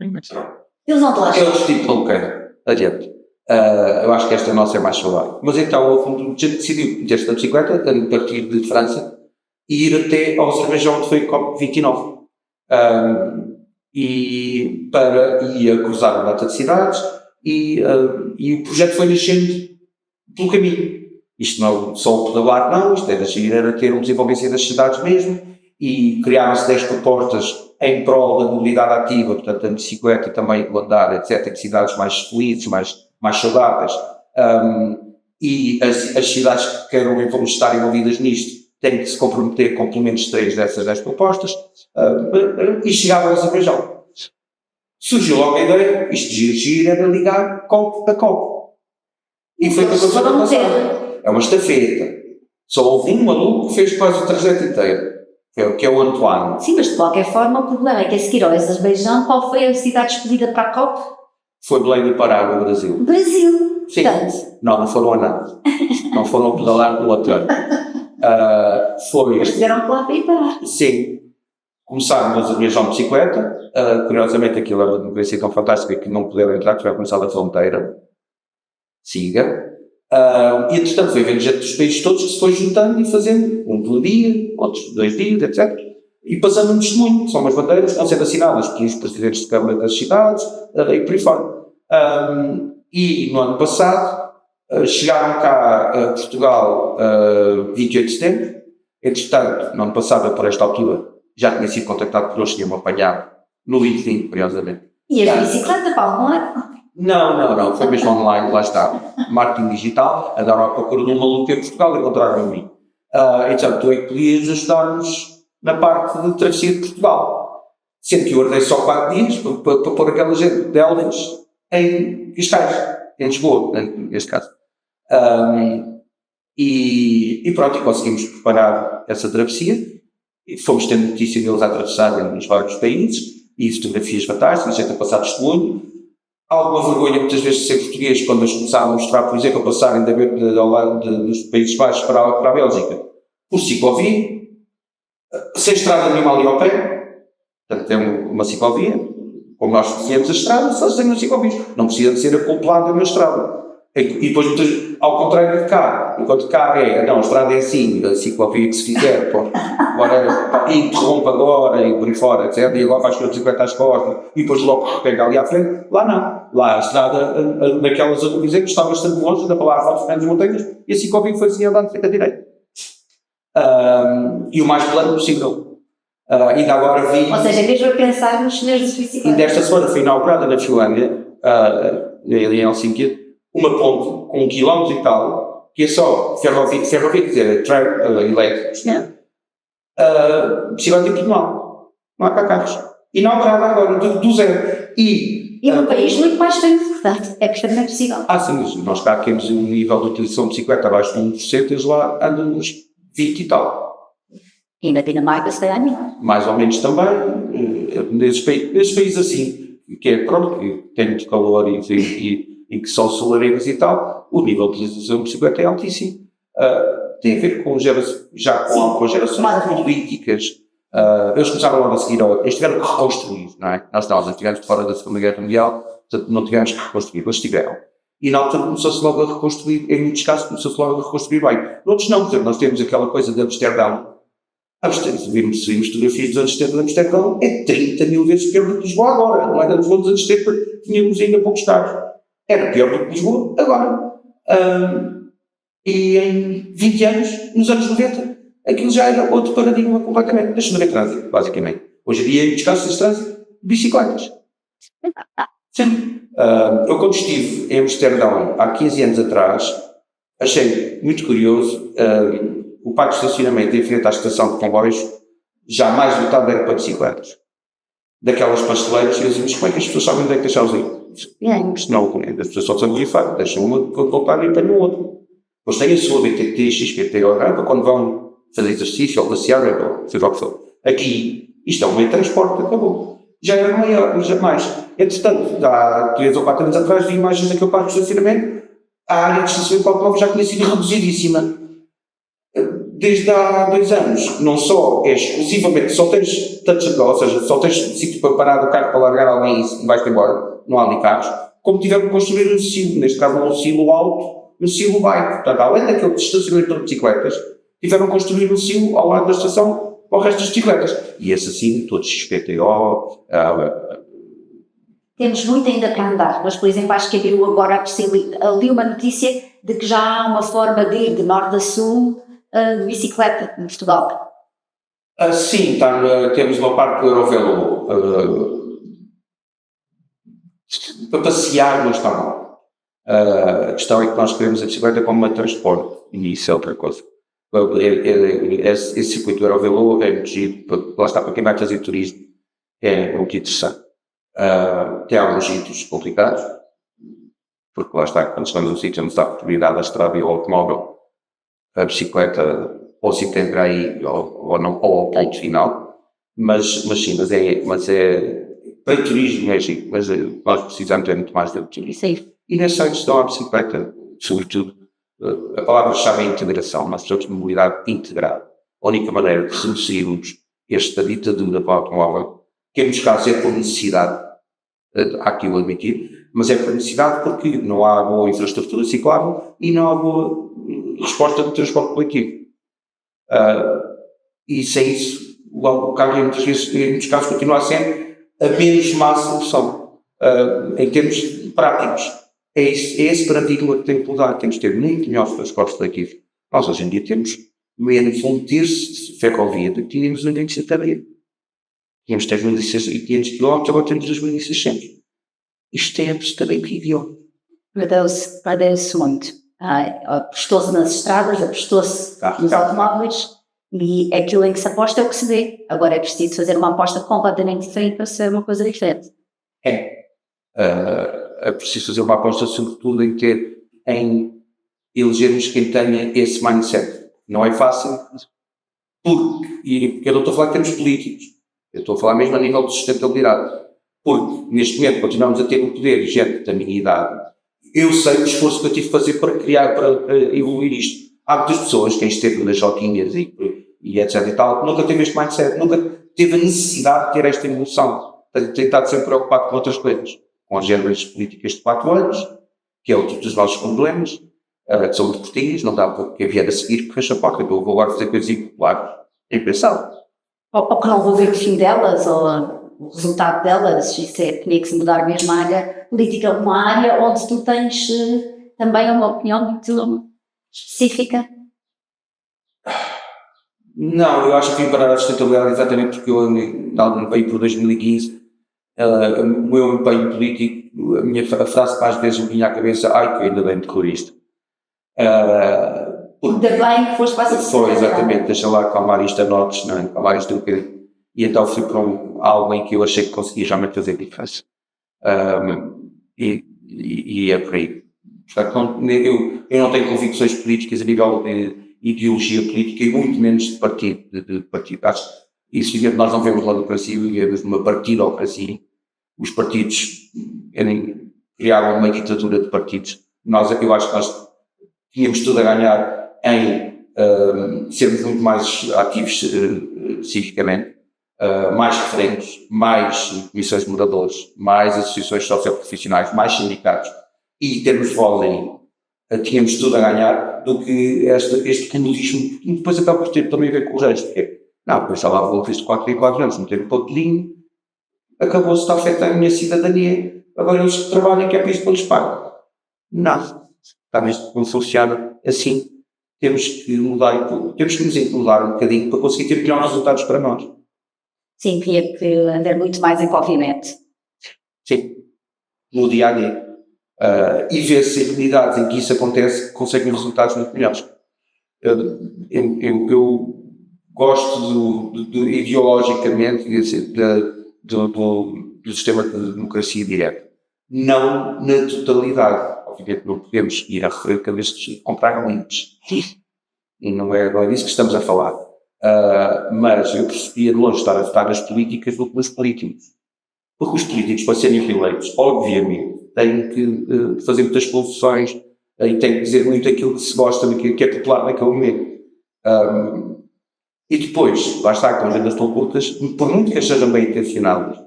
Eles não te lá. É outro tipo de maluqueira. Adiante. Eu acho que esta nossa é mais saudável. Mas então houve um gente que decidiu meter-se na bicicleta, a partir de França, e ir até ao Azerbaijão, onde foi COP29. E ia cruzar a data de cidades e o projeto foi nascendo pelo caminho. Isto não só o pedalar, não, isto era ter um desenvolvimento das cidades mesmo, e criaram-se 10 propostas em prol da mobilidade ativa, portanto a bicicleta e também o andar, etc., em cidades mais felizes, mais saudáveis. E as cidades que queiram estar envolvidas nisto têm que se comprometer com pelo menos 3 dessas 10 propostas, e chegaram ao Azerbaijão. Surgiu logo a ideia, isto de era ligar COP a COP. E foi o que aconteceu no passado. É uma estafeta. Só houve um maluco que fez quase o trajeto inteiro, que é o Antoine. Sim, mas de qualquer forma o problema é que a seguir ao Azerbaijão, qual foi a cidade escolhida para a COP? Foi Belém do Pará, no Brasil. Brasil? Sim. Portanto. Não foram a nada. Não foram pedalar no outro ano. Mas tiveram que lá para ir parar. Sim. Começaram a viajar de bicicleta. Curiosamente aquilo era uma democracia tão fantástica que não puderam entrar, tiveram começar da fronteira. Siga. E entretanto foi vendo gente dos países todos que se foi juntando e fazendo um por dia, outros 2 dias, etc. E passando um testemunho, são umas bandeiras, vão sendo assinadas pelos presidentes de Câmara das cidades e por aí fora. E no ano passado chegaram cá a Portugal 28 de setembro. Entretanto, no ano passado, por esta altura, já tinha sido contactado por eles, tinham-me apanhado no LinkedIn, curiosamente. E a bicicleta, Paulo, não é? Não, foi mesmo online, lá está. Marketing digital, andaram à procura de um maluco em Portugal e encontraram a mim. Então, tu é que podias ajudar-nos na parte de travessia de Portugal. Sendo que eu ordei só 4 dias para pôr aquela gente de Elvas em Cascais, em Lisboa, neste caso. E pronto, e conseguimos preparar essa travessia. E fomos tendo notícia deles a atravessarem nos vários países, e fotografias fantásticas, a gente a passar testemunho. Alguma vergonha muitas vezes de ser português quando eles começaram a mostrar, por exemplo, a passarem ao lado dos Países Baixos para a Bélgica, por ciclovia, sem estrada nenhuma ali ao pé. Portanto, tem uma ciclovia, como nós conhecemos a estrada, só se tem uma ciclovia. Não precisa de ser acoplada na estrada. E depois, ao contrário de cá, enquanto cá a estrada é assim, a ciclovia que se fizer, agora interrompe agora e por aí fora, etc. E agora faz que a bicicleta às costas e depois logo pega ali à frente. Lá não. Lá a estrada, naquelas zonas que está bastante longe, ainda para lá altos grandes montanhas, e a ciclovia foi assim andando frente à direita. E o mais plano possível. Ainda agora vi. Ou seja, mesmo a pensar nos senhores de bicicleta. E desta semana foi inaugurada na Finlândia, ali em Helsinki, uma ponte com 1 km e tal, que é só ferrovia, quer dizer, tram elétricos, bicicleta individual. Não há cá carros. Inaugurada agora, do zero. E num país muito mais feio, portanto, é perfeitamente possível. Sim, mas nós cá temos um nível de utilização de bicicleta abaixo de 1%, eles lá andam nos 20 e tal. E na Dinamarca, se calhar, não. Mais ou menos também, nesses países assim, que é pronto, que tem muito calor e que são solarengas e tal, o nível de utilização de bicicleta é altíssimo. Tem a ver com gerações políticas. Eles começaram logo a seguir, eles tiveram que reconstruir, não é? Nós estivemos fora da Segunda Guerra Mundial, portanto não tivemos que reconstruir, eles tiveram. E na altura começou-se logo a reconstruir, em muitos casos começou-se logo a reconstruir bem. Noutros não, por exemplo, nós temos aquela coisa de Amsterdão. Vimos fotografias dos anos 70 de Amsterdão, é 30 mil vezes pior do que Lisboa agora. Não era dos anos 70, tínhamos ainda poucos carros. Era pior do que Lisboa agora. E em 20 anos, nos anos 90, aquilo já era outro paradigma completamente. Deixa-me não haver trânsito, basicamente. Hoje em dia, em muitos casos, esse trânsito, bicicletas. Sim. Eu, quando estive em Amsterdão, há 15 anos atrás, achei muito curioso. O parque de estacionamento em frente à estação de comboios, já mais lotado era para bicicletas. Daquelas pasteleiras, e eu dizia, mas como é que as pessoas sabem onde é que deixar os itens? Senão, as pessoas só sabem grifar, deixam uma, quando voltarem, apanham outra. Eles têm a sua BTT, XPT ou para quando vão fazer exercício ou passear, seja o que for. Aqui, isto é um meio de transporte, acabou. Já era maior, jamais. Entretanto, há 3 ou 4 anos atrás, vi imagens daquele parque de estacionamento, a área de estacionamento para o automóvel já tinha sido reduzidíssima. Desde há 2 anos, não só é exclusivamente, só tens touch-and-go, ou seja, só tens sítio para parar o carro para largar alguém e vais-te embora, não há ali carros, como tiveram que construir um silo, neste caso não um silo alto, um silo baixo. Portanto, além daquele estacionamento de bicicletas, tiveram que construir um silo ao lado da estação para o resto das bicicletas. E esse assim, todos XPTO. Temos muito ainda para andar, mas, por exemplo, acho que abriu agora ali uma notícia de que já há uma forma de ir de norte a sul de bicicleta em Portugal. Sim, temos uma parte do Eurovelo para passear, não está mal. A questão é que nós queremos a bicicleta como meio de transporte, e isso é outra coisa. Esse circuito do Eurovelo é muito giro, lá está, para quem vai fazer turismo, é muito interessante. Tem alguns sítios complicados, porque lá está, quando estamos num sítio onde está prioridade a estrada e o automóvel, a bicicleta ou se integra aí ou não, ou ao ponto final, mas sim, mas é para turismo é giro, mas nós precisamos muito mais de turismo. E nessa questão a bicicleta, sobretudo, a palavra-chave é integração, nós precisamos de mobilidade integrada. A única maneira de reduzirmos esta ditadura para o automóvel, que em muitos casos é por necessidade, há que o admitir, mas é por necessidade porque não há boa infraestrutura ciclável e não há boa resposta de transporte coletivo. E sem isso, o carro em muitos casos continua a ser a menos má solução. Em termos práticos. É esse paradigma que tem que mudar. Temos que ter muito melhores transportes coletivos. Nós hoje em dia temos meio fundo terço ferrovia do que tínhamos no início da tarefa. Tínhamos 3.500 km, agora temos 2.600. Isto é absolutamente idiota. Perdeu-se muito. Apostou-se nas estradas, apostou-se nos automóveis, e aquilo em que se aposta é o que se vê. Agora é preciso fazer uma aposta completamente diferente para ser uma coisa diferente. É preciso fazer uma aposta, sobretudo, em elegermos quem tenha esse mindset. Não é fácil, porque eu não estou a falar de termos políticos, eu estou a falar mesmo a nível de sustentabilidade. Porque, neste momento, continuamos a ter um poder gente da minha idade. Eu sei o esforço que eu tive de fazer para evoluir isto. Há muitas pessoas, quem esteve nas joquinhas e etc e tal, nunca teve este mindset, nunca teve a necessidade de ter esta evolução. Tem estado sempre preocupado com outras coisas. Com as géneras políticas de 4 anos, que é o tipo dos nossos problemas, que são muito curtinhas, não dá para quem vier a seguir que fecha a porta. Eu vou agora fazer coisas impopulares. É impensável. Ou que não vou ver o fim delas, ou o resultado delas. Isso tinha que se mudar mesmo a área política, uma área onde tu tens também uma opinião muito específica. Não, eu acho que vim parar a sustentabilidade exatamente porque eu veio por 2015. O meu empenho político, a frase que mais vezes me vinha à cabeça, que eu ainda bem de terrorista. Ainda bem que foste para essa Foi, exatamente, deixa lá acalmar isto a notes, não é? Acalmar isto um bocadinho. E então fui para algo em que eu achei que conseguia realmente fazer diferença. E é por aí. Portanto, eu não tenho convicções políticas a nível de ideologia política e muito menos de partido. Acho que isso nós não vemos lá no Brasil, vemos uma partidocracia. Os partidos criaram uma ditadura de partidos. Eu acho que nós tínhamos tudo a ganhar em sermos muito mais ativos civicamente, mais referentes, mais comissões de moradores, mais associações socioprofissionais, mais sindicatos, e termos voz aí. Tínhamos tudo a ganhar do que este comunismo, e depois acaba por ter também a ver com o resto. Depois já lá vou desde 4 em 4 anos, meter um pontelinho, acabou-se, está afetar a minha cidadania, agora eles trabalham que é para isto que eles pagam. Não. Está mesmo como funciona assim. Temos que mudar temos que nos incomodar um bocadinho para conseguir ter melhores resultados para nós. Sim, tinha que andar muito mais em movimento. Sim, no dia a dia. E ver-se em comunidades em que isso acontece, conseguem resultados muito melhores. Eu gosto ideologicamente do sistema de democracia direta. Não na totalidade. Obviamente não podemos ir a referir cada vez que compraram limpos. E não é disso que estamos a falar. Mas eu preferia de longe estar a votar nas políticas do que nos políticos. Porque os políticos, para serem reeleitos, obviamente, têm que fazer muitas concessões e têm que dizer muito aquilo que se gosta, que é popular naquele momento. E depois, lá está, com agendas tão curtas, por muito que sejam bem intencionadas,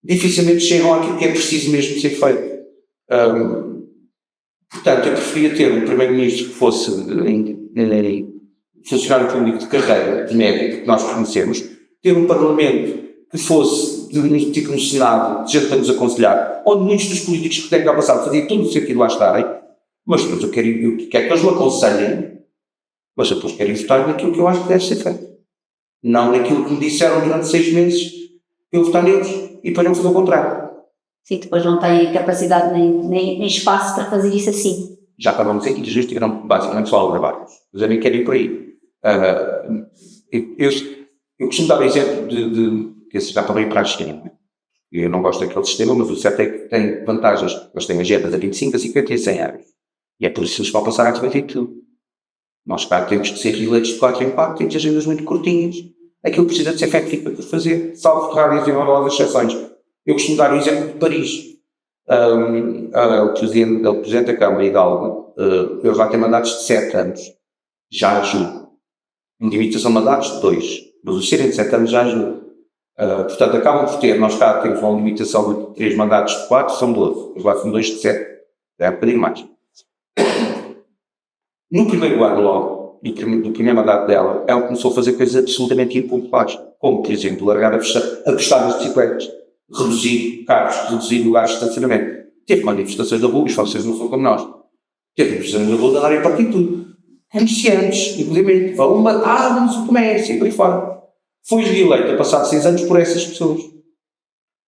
dificilmente chegam àquilo que é preciso mesmo ser feito. Portanto, eu preferia ter um primeiro-ministro que fosse funcionário público de carreira, de médico, que nós conhecemos, ter um parlamento que fosse tipo um Senado, de gente para nos aconselhar, onde muitos dos políticos que têm cá passado faziam todo o sentido lá estarem, mas depois eu quero que eles me aconselhem, mas depois quero votar naquilo que eu acho que deve ser feito. Não naquilo que me disseram durante 6 meses, eu votar neles e depois não fazer o contrário. Sim, depois não têm capacidade nem espaço para fazer isso assim. Já estavam a dizer que eles tiveram basicamente só trabalhos, mas eu nem quero ir por aí. Eu costumo dar o exemplo que esse já também para a esquerda. Eu não gosto daquele sistema, mas o certo é que tem vantagens. Eles têm agendas a 25, a 50 e a 100 anos. E é por isso que eles vão passar a fazer tudo. Nós, claro, temos que ser reeleitos de 4 em 4, temos agendas muito curtinhas. Aquilo que precisa de ser feito fica por fazer, salvo raras e honrosas exceções. Eu costumo dar o exemplo de Paris. O Presidente da Câmara, Hidalgo, ele já tem mandatos de 7 anos. Já ajuda. Em limitação de mandatos de 2. Mas os serem de 7 anos já ajuda. Portanto, acabam por ter, nós cá temos uma limitação de 3 mandatos de 4, são 12. Mas lá são 2 de 7. É um bocadinho mais. No primeiro ano logo, do primeiro mandato dela, ela começou a fazer coisas absolutamente impopulares. Como, por exemplo, largar a prestar nas bicicletas, reduzir carros, reduzir lugares de estacionamento. Teve manifestações da rua, os franceses não são como nós. Teve manifestações da rua de andarem a partir tudo. Comerciantes, inclusive, vão vamos o comércio e por aí fora. Foi eleita, passado 6 anos, por essas pessoas.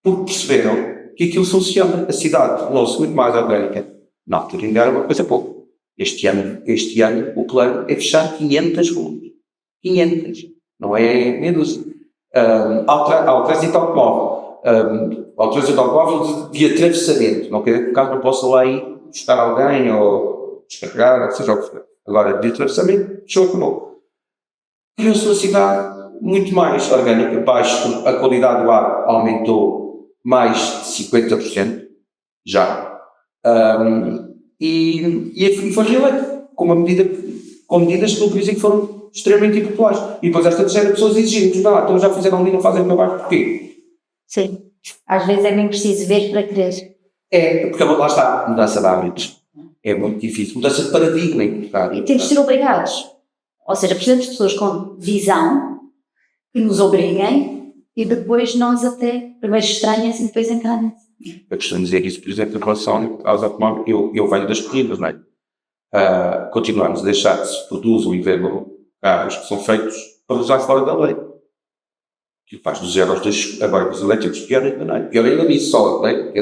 Porque perceberam que aquilo funciona. A cidade tornou-se muito mais orgânica. Na altura ainda era uma coisa pouco. Este ano o plano é fechar 500 ruas. 500. Não é meia dúzia. Ao trânsito automóvel. Ao trânsito automóvel de atravessamento. Não quer dizer que o carro não possa lá ir buscar alguém ou descarregar, ou seja o que for. Agora, de atravessamento, show que não. Criou-se uma cidade muito mais orgânica, baixo, a qualidade do ar aumentou mais de 50%, já. E foi reeleito, com medidas que não dizem que foram extremamente impopulares. E depois esta terceira pessoas exigindo, então já fizeram ali, não fazem o meu bairro, porquê? Sim. Às vezes é nem preciso ver para crer. Porque lá está, mudança de hábitos. É muito difícil, mudança de paradigma. E temos de ser obrigados. Ou seja, precisamos de pessoas com visão que nos obriguem e depois nós até, primeiro estranhas e depois enganem. Eu costumo dizer isso, por exemplo, em relação aos automóveis, eu venho das corridas, não é? Continuamos a deixar que se produzam e vendam carros que são feitos para usar fora da lei. Que faz dos euros, agora os elétricos, pior ainda nisso só, não é?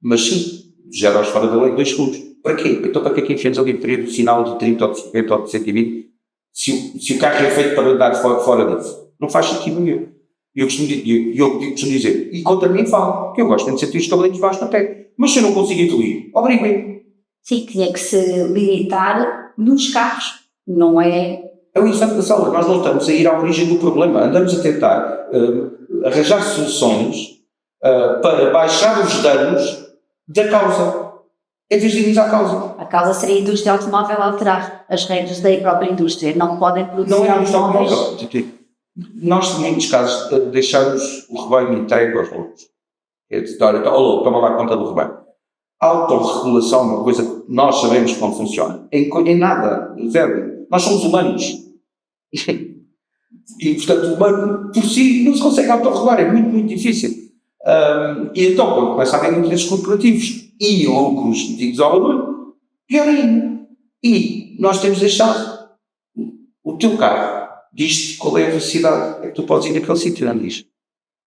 Mas sim, dos euros fora da lei, 2 segundos. Para quê? Então para que é que enfiamos ali o sinal de 30 ou de 50 ou de 120 se o carro é feito para andar fora disso? Não faz sentido nenhum. E eu costumo dizer, e contra mim falo, que eu gosto de sentir os cabelinhos baixos na pele. Mas se eu não consigo evoluir, obrigo-me. Sim, tinha que se limitar nos carros, não é? É o instante da sala. Nós não estamos a ir à origem do problema. Andamos a tentar arranjar soluções para baixar os danos da causa. Em vez de irmos à causa. A causa seria a indústria automóvel alterar as regras da própria indústria. Não podem produzir não é automóveis. Nós, em muitos casos, deixamos o rebanho entregue aos loucos. É dizer, olha, louco, toma lá conta do rebanho. A autorregulação é uma coisa que nós sabemos como funciona. Em nada, zero. Nós somos humanos. E, portanto, o humano, por si, não se consegue autorregular. É muito, muito difícil. E então, quando começa a haver interesses corporativos e lucros dignos ao valor, pior ainda. E nós temos deixado o teu carro. Diz-te qual é a velocidade é que tu podes ir naquele sítio, não diz?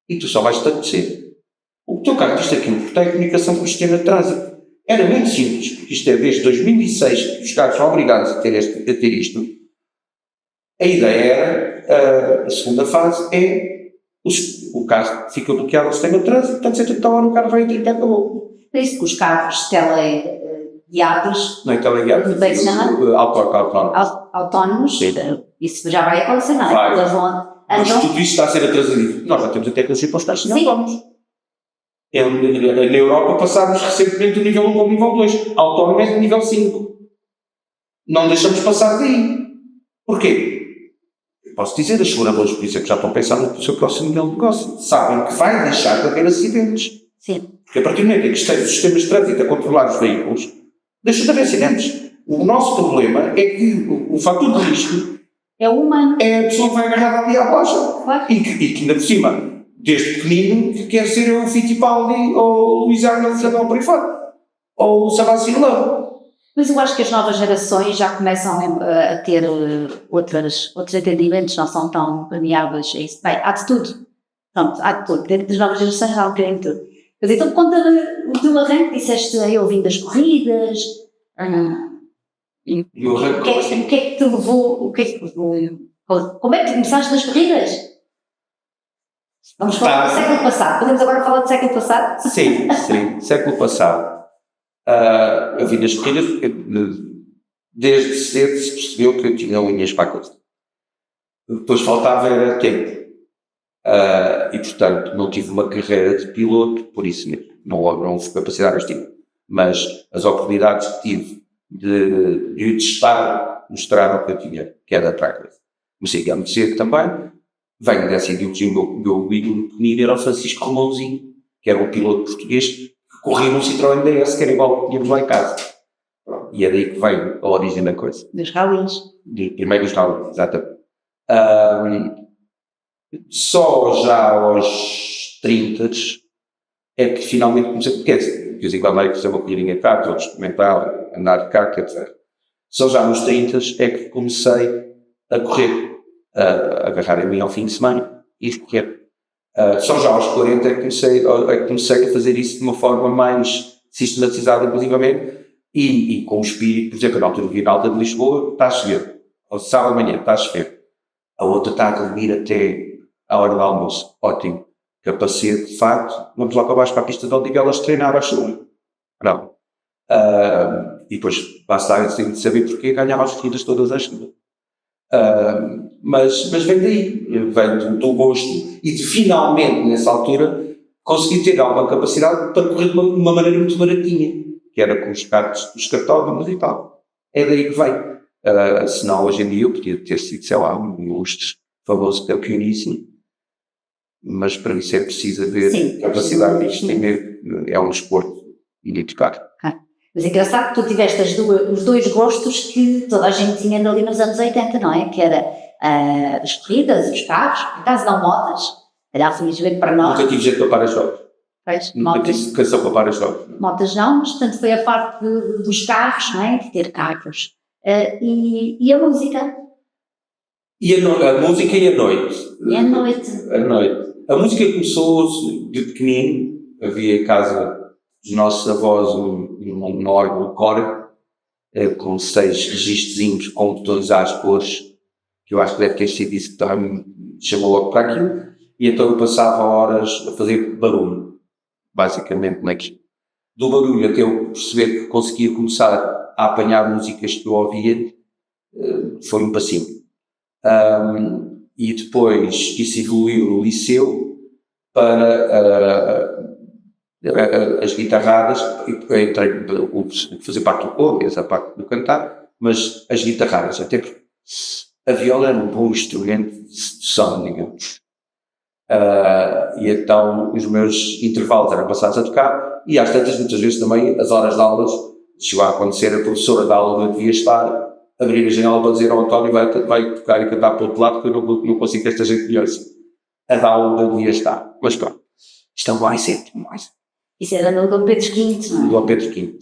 E tu só vais te apetecer. O teu carro diz-te aquilo, porque tem comunicação com o sistema de trânsito. Era muito simples, porque isto é desde 2006 que os carros são obrigados a ter isto. A ideia era, a segunda fase é, o carro fica bloqueado ao sistema de trânsito, portanto, se a hora o carro vai em 30 e acabou. Por isso que os carros teleguiados, não é teleguiados, autónomos, isso já vai acontecer, não é? Mas tudo isso está a ser atrasadinho. Nós já temos a tecnologia para os carros autónomos. Na Europa passámos recentemente do nível 1 para o nível 2. Autónomo é do nível 5. Não deixamos passar daí. Porquê? Posso dizer, as seguradoras, por exemplo, já estão pensando no seu próximo nível de negócio. Sabem que vai deixar de haver acidentes. Sim. Porque a partir do momento em que estejam os sistemas de trânsito a controlar os veículos, deixa de haver acidentes. O nosso problema é que o fator de risco é o humano. É a pessoa que vai agarrada ali à bocha. Claro. E que ainda por cima, desde pequenino, que quer ser o Fittipaldi ou o Luís Arnold ou por aí fora. Ou o Sebastião Loeb. Mas eu acho que as novas gerações já começam a ter outros entendimentos, não são tão permeáveis a isso. Bem, há de tudo. Pronto, há de tudo. Dentro das novas gerações há um bocadinho de tudo. Mas então, conta o teu arranque, disseste eu vim das corridas. O que é que te levou? Como é que começaste nas corridas? Vamos falar do século passado. Podemos agora falar do século passado? Sim, século passado. Eu vim das corridas, desde cedo se percebeu que eu tinha unhas para a coisa. Depois faltava era tempo. E portanto não tive uma carreira de piloto, por isso não fui capacidade que tive. Mas as oportunidades que tive de testar mostraram que eu tinha, que era para a coisa. Comecei a me cedo também. Venho dessa ideologia, o meu ídolo pequenino era o Francisco Romãozinho, que era um piloto português que corria num Citroën DS, que era igual ao que tínhamos lá em casa. E é daí que veio a origem da coisa. Dos rallies. Primeiro dos rallies, exatamente. Só já aos 30 é que finalmente comecei a conhecer. De vez em quando fazer uma corridinha de kart, ou experimentar, andar de kart, etc. Só já nos 30 é que comecei a correr, a agarrar a mim ao fim de semana e correr. Só já aos 40 é que comecei a fazer isso de uma forma mais sistematizada, inclusivamente, e com o espírito, por exemplo, na altura vi na Alta de Lisboa, está a chover. Ou sábado de manhã, está a chover. A outra está a dormir até à hora do almoço. Ótimo. Capacete, de facto, vamos lá para baixo para a pista de Odivelas treinar à chuva. Não. E depois basta saber porque ganhava as corridas todas à chuva. Mas vem daí, vem do gosto e de finalmente, nessa altura, conseguir ter alguma capacidade para correr de uma maneira muito baratinha, que era com os cartos dos cartódromos e tal. É daí que vem. Senão, hoje em dia, eu podia ter sido, sei lá, um ilustre, famoso campeoníssimo, mas para isso é preciso haver capacidade disto, é um desporto identificado. Mas é engraçado que tu tiveste os dois gostos que toda a gente tinha ali nos anos 80, não é? Que era as corridas, os carros, por acaso não motas, era felizmente para nós. Nunca tive jeito para para-jogos. Nunca Motas, tive vocação para para-jogos. motas não, mas portanto foi a parte dos carros, não é? De ter carros. E a música? A música e a noite. E a noite? A noite. A música começou de pequenino, havia em casa dos nossos avós um órgão cor, com 6 registrozinhos com todas as cores, que eu acho que deve ter sido isso que me chamou logo para aquilo, e então eu passava horas a fazer barulho, basicamente naquilo. Do barulho até eu perceber que conseguia começar a apanhar músicas que eu ouvia, foi para cima. E depois isso evoluiu no liceu para as guitarradas, entrei a fazer parte do coro, essa parte do cantar, mas as guitarradas, até porque a viola era um bom instrumento de som, digamos. E então os meus intervalos eram passados a tocar, e às tantas, muitas vezes também, as horas de aulas, chegou a acontecer, a professora da aula devia estar, abrir a janela para dizer ao António vai tocar e cantar para o outro lado, porque eu não consigo que esta gente me ouça. A da aula devia estar. Mas pronto, isto é um mais sétimo, mais. Isso era no Dom Pedro V, não é? Do Dom Pedro V,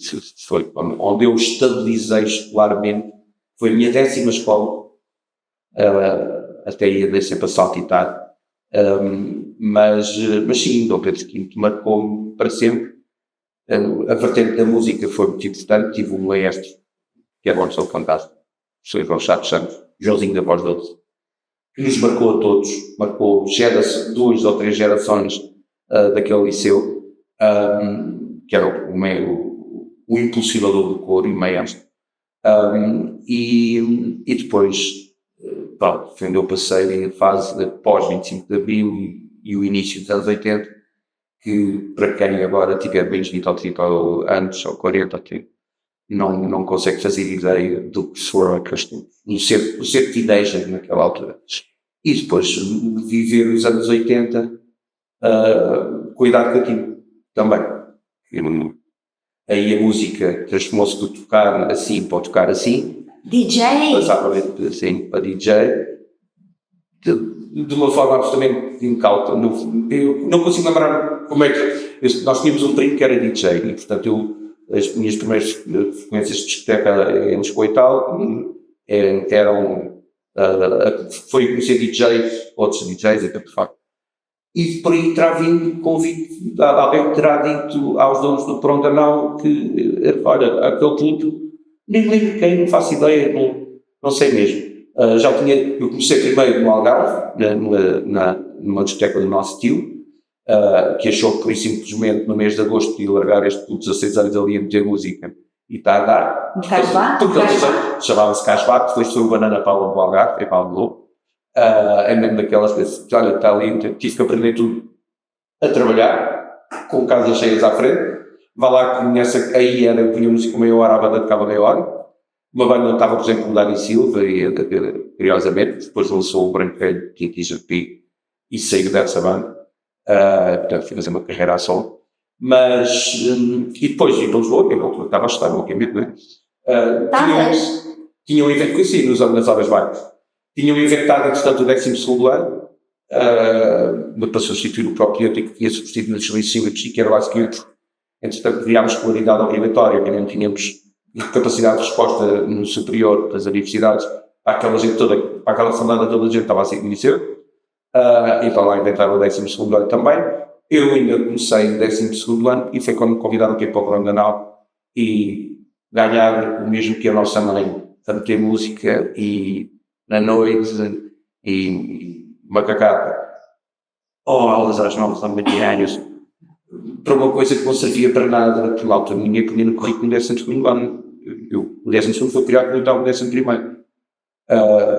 foi onde eu estabilizei escolarmente, foi a minha 10ª escola, até ia dar sempre a saltitar, mas sim, Dom Pedro V marcou-me para sempre. A vertente da música foi muito importante, tive um maestro, que era uma pessoa fantástica, o Sr. João Chato Santos, Joãozinho da Voz Doce, que nos marcou a todos, marcou 2 ou 3 gerações daquele liceu, que era o impulsionador do coro e maestro. E depois, onde eu passei a fase de pós-25 de Abril e o início dos anos 80, que para quem agora tiver bem 20 ou 30 anos ou 40 ou 30, não consegue fazer ideia do que foram aqueles tempos. O ser teenager naquela altura. E depois viver os anos 80, cuidar daquilo também. Aí a música transformou-se de tocar assim para tocar assim. DJ? Passava assim para DJ. De uma forma absolutamente incauta. Eu não consigo lembrar como é que... Nós tínhamos um primo que era DJ e, portanto, as minhas primeiras frequências de discoteca em Lisboa e tal eram... foi conhecer DJs, outros DJs, até de facto. E por aí terá vindo convite, alguém terá dito aos donos do Pronto Não que, olha, aquele puto, nem lembro quem, não faço ideia, não sei mesmo. Eu comecei primeiro no Algarve, numa discoteca do nosso tio, que achou que simplesmente no mês de agosto ia largar este puto de 16 anos ali a meter música e está a dar. Chamava-se Casbah, depois foi o Banana Paula do Algarve, Paulo de Lobo. É mesmo daquelas coisas, olha, está ali, tive que aprender tudo a trabalhar, com casas cheias à frente, vá lá que nessa, aí eu punha música meia hora, a banda tocava meia hora, uma banda não estava, por exemplo, o Dani Silva, e curiosamente, depois lançou o Branco Velho, Tinta e Japi, e saiu dessa banda, portanto fui fazer uma carreira a solo, mas, e depois vim para Lisboa, que eu estava a estudar no Alquimito, não é? Tinham inventado, conheci nas horas vagas, tinham inventado, entretanto, o 12º ano, para substituir o próprio Pietro que tinha substituído o Excelência que era lá seguinte. Entretanto, criámos escolaridade obrigatória, que não tínhamos capacidade de resposta no superior das universidades, para aquela gente toda, para aquela formada toda a gente estava a ser conhecida, e para lá inventaram o 12º ano também. Eu ainda comecei o 12º ano e foi quando me convidaram aqui para o Grande Anal e ganhar o mesmo que a nossa mãe, a meter música e na noite e macacada, ou aulas às 9 da manhã, para uma coisa que não servia para nada, porque lá altura ninguém punha no currículo no 12º ano. O 12º foi criado quando eu estava no 11º.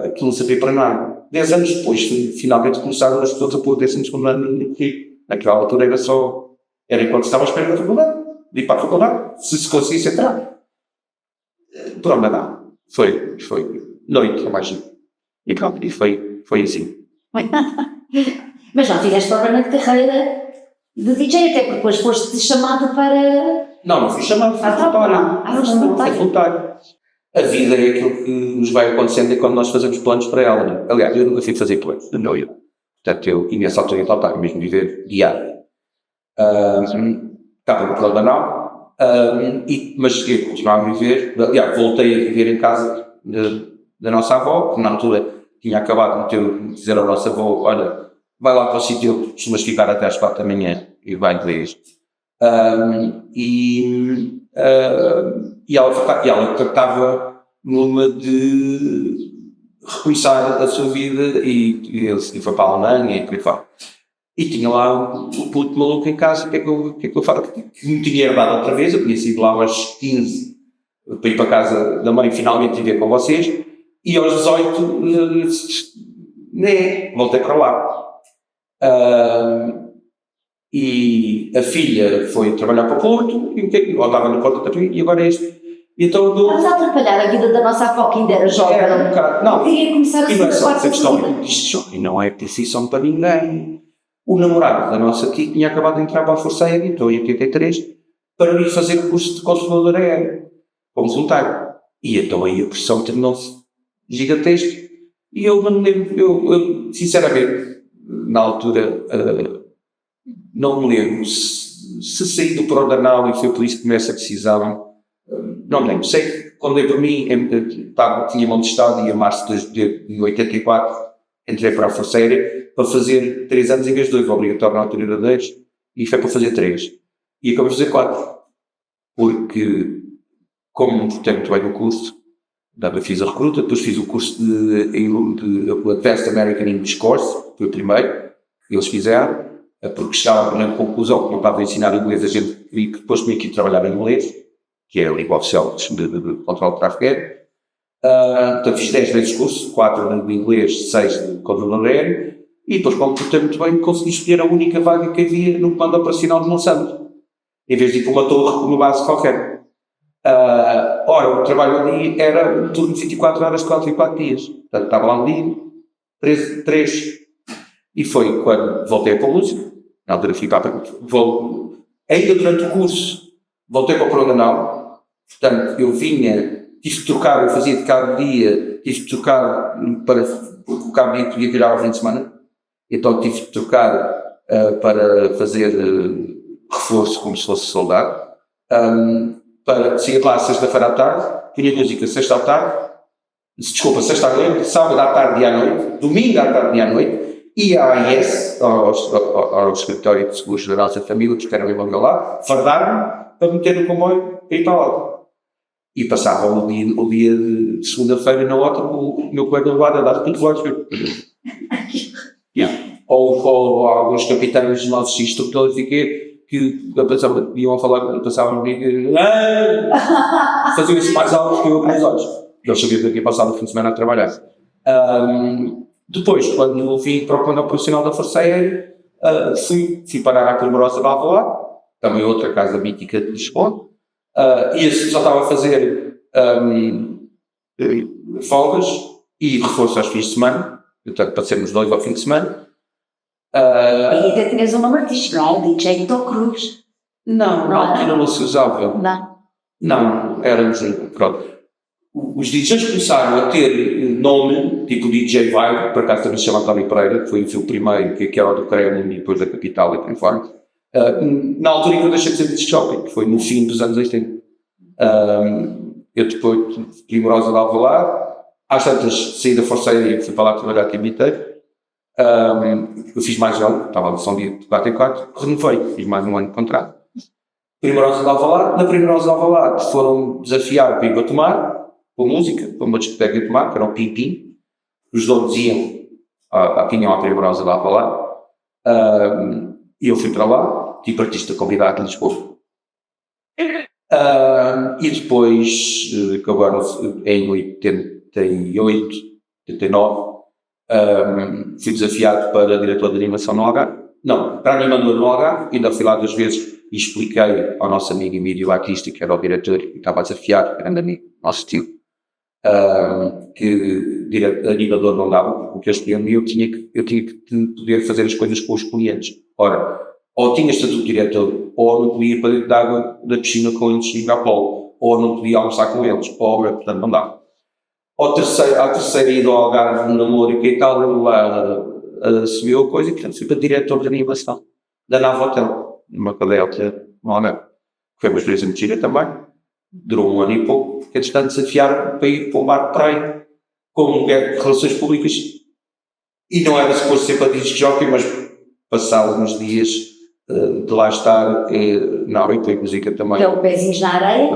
Aquilo não servia para nada. 10 anos depois, finalmente começaram as pessoas a pôr o 12º ano no currículo. Naquela altura era enquanto estava à espera da faculdade, de ir para a faculdade, se conseguisse entrar. Pronto, não. Foi noite, mais e pronto, e foi assim. Mas não fizeste propriamente carreira de DJ, até porque depois foste chamado para... Não fui chamado, fui voluntário. A vida é aquilo que nos vai acontecendo e quando nós fazemos planos para ela. Né? Aliás, eu nunca fui fazer planos, não eu. Portanto, eu, e nessa altura então estava mesmo viver diário. Estava no plano anal, mas eu continuava a viver, aliás, voltei a viver em casa da nossa avó, que na altura tinha acabado de dizer à nossa avó, olha, vai lá para o sítio, costumas ficar até às 4 da manhã e vai ver isto. E ela estava numa de recomeçar a sua vida e foi para a Alemanha e por aí fora. E tinha lá um puto maluco em casa, que é que eu falo? Que me tinha herdado outra vez, eu tinha sido lá aos 15 para ir para a casa da mãe, finalmente viver com vocês, e aos 18, voltei para lá. E a filha foi trabalhar para o Porto, e estava no Porto também, e agora é este. Então, Estás a atrapalhar a vida da nossa avó, que ainda era jovem. Era um bocado. Não, queria começar a e não é só essa questão. vida. Isto jovem não é decisão para ninguém. O namorado da nossa tia tinha acabado de entrar para a Força Aérea, então em 83, para ir fazer o curso de controlador aéreo, como voluntário. E então aí a pressão tornou-se gigantesca. E eu não me lembro, eu sinceramente, na altura, não me lembro se saí do Prodanal e foi por isso que tomei essa decisão. Não me lembro. Sei que quando dei para mim, tinha Monte Estado e a março de 84 entrei para a Força Aérea para fazer 3 anos em vez de 2, obrigatório na altura de 2, e foi para fazer 3. E acabei de fazer 4. Porque, como me portei muito bem no curso, fiz a recruta, depois fiz o curso de Advanced American English Course, foi o primeiro, que eles fizeram, porque chegavam na conclusão que não estava a ensinar inglês a gente que depois tinha que ir trabalhar em inglês, que é a língua oficial de controle de tráfego aéreo. Portanto, fiz 10 vezes curso, 4 de inglês, 6 de controle aéreo, e depois, como portei muito bem, consegui escolher a única vaga que havia no comando operacional de Monsanto, em vez de ir para uma torre com uma base qualquer. Ora, o trabalho ali era um turno de 24 horas, 4 e 4 dias. Portanto, estava lá um dia, 3. E foi quando voltei para a música, na altura fui para ainda durante o curso, voltei para o Prodanal. Portanto, eu tive que trocar, eu fazia de cada dia, tive que trocar porque o cabo dia podia virar ao fim de semana, então tive que trocar para fazer reforço como se fosse soldado, para sair lá sexta-feira à tarde, tinha música sexta à tarde, sexta à noite, sábado à tarde e à noite, domingo à tarde e à noite, ia à AIS, ao Escritório de Seguros da nossa família, que era o meu lá, fardar-me para meter no comboio e ir para lá. E passava o dia de segunda-feira na outra, o meu colega do lado a dar tudo lógico. Ou alguns capitães, nossos instrutores que iam falar, passavam comigo, faziam-se mais altos que eu com os olhos. Eu sabia que aqui passava o fim de semana a trabalhar. Depois, quando vim para o plano operacional da Força Aérea, fui parar à Calabrosa de Alvalade, também outra casa mítica de Lisboa, e assim só estava a fazer folgas e reforço aos fins de semana, portanto, para sermos 2 ao fim de semana. E ainda tinhas uma artística, não é? DJ Vitor Cruz. Não, na altura não se usava. Não. Não, éramos, pronto. os DJs começaram a ter nome, tipo DJ Vibe, por acaso também se chama António Pereira, que foi o seu primeiro, que era do Kremlin e depois da Capital e por aí fora. Na altura em que eu deixei de ser disc jockey, que foi no fim dos anos 80. Eu depois, Primorosa de Alvalade, às tantas saí da Força Aérea e fui para lá trabalhar aqui em Viteiro. Eu fiz mais ano, estava a só de 4 em 4, renovei, fiz mais um ano de contrato. Primorosa de Alvalade, na Primorosa de Alvalade foram desafiar para ir para Tomar, com música, para uma discoteca de Tomar, que era o Pim Pim. Os donos iam à Primorosa de Alvalade. E eu fui para lá, tipo artista convidado de Lisboa. E depois, acabaram em 88, 89, fui desafiado para diretor de animação no Algarve. Não, para animador no Algarve, ainda fui lá 2 vezes e expliquei ao nosso amigo Emílio Batista, que era o diretor e estava a desafiar, grande amigo, nosso tio, que animador não dava, porque eles escolhiam-me, eu tinha que poder fazer as coisas com os clientes. Ora, ou tinha estatuto de diretor, ou não podia ir para dentro da água da piscina com eles e jogar polo, ou não podia almoçar com eles, ou, portanto, não dava. À terceira ida ao Algarve, no namoro e tal, ele lá subiu a coisa e, portanto, fui para diretor de animação da Nava Hotel, numa cadeia hotel, foi uma experiência muito gira também, durou 1 ano e pouco, porque entretanto desafiaram para ir para um bar de praia, com mulher de relações públicas, e não era suposto ser para disc jockey, mas passados uns dias de lá estar na Oito e música também. Que é o Pezinhos na Areia,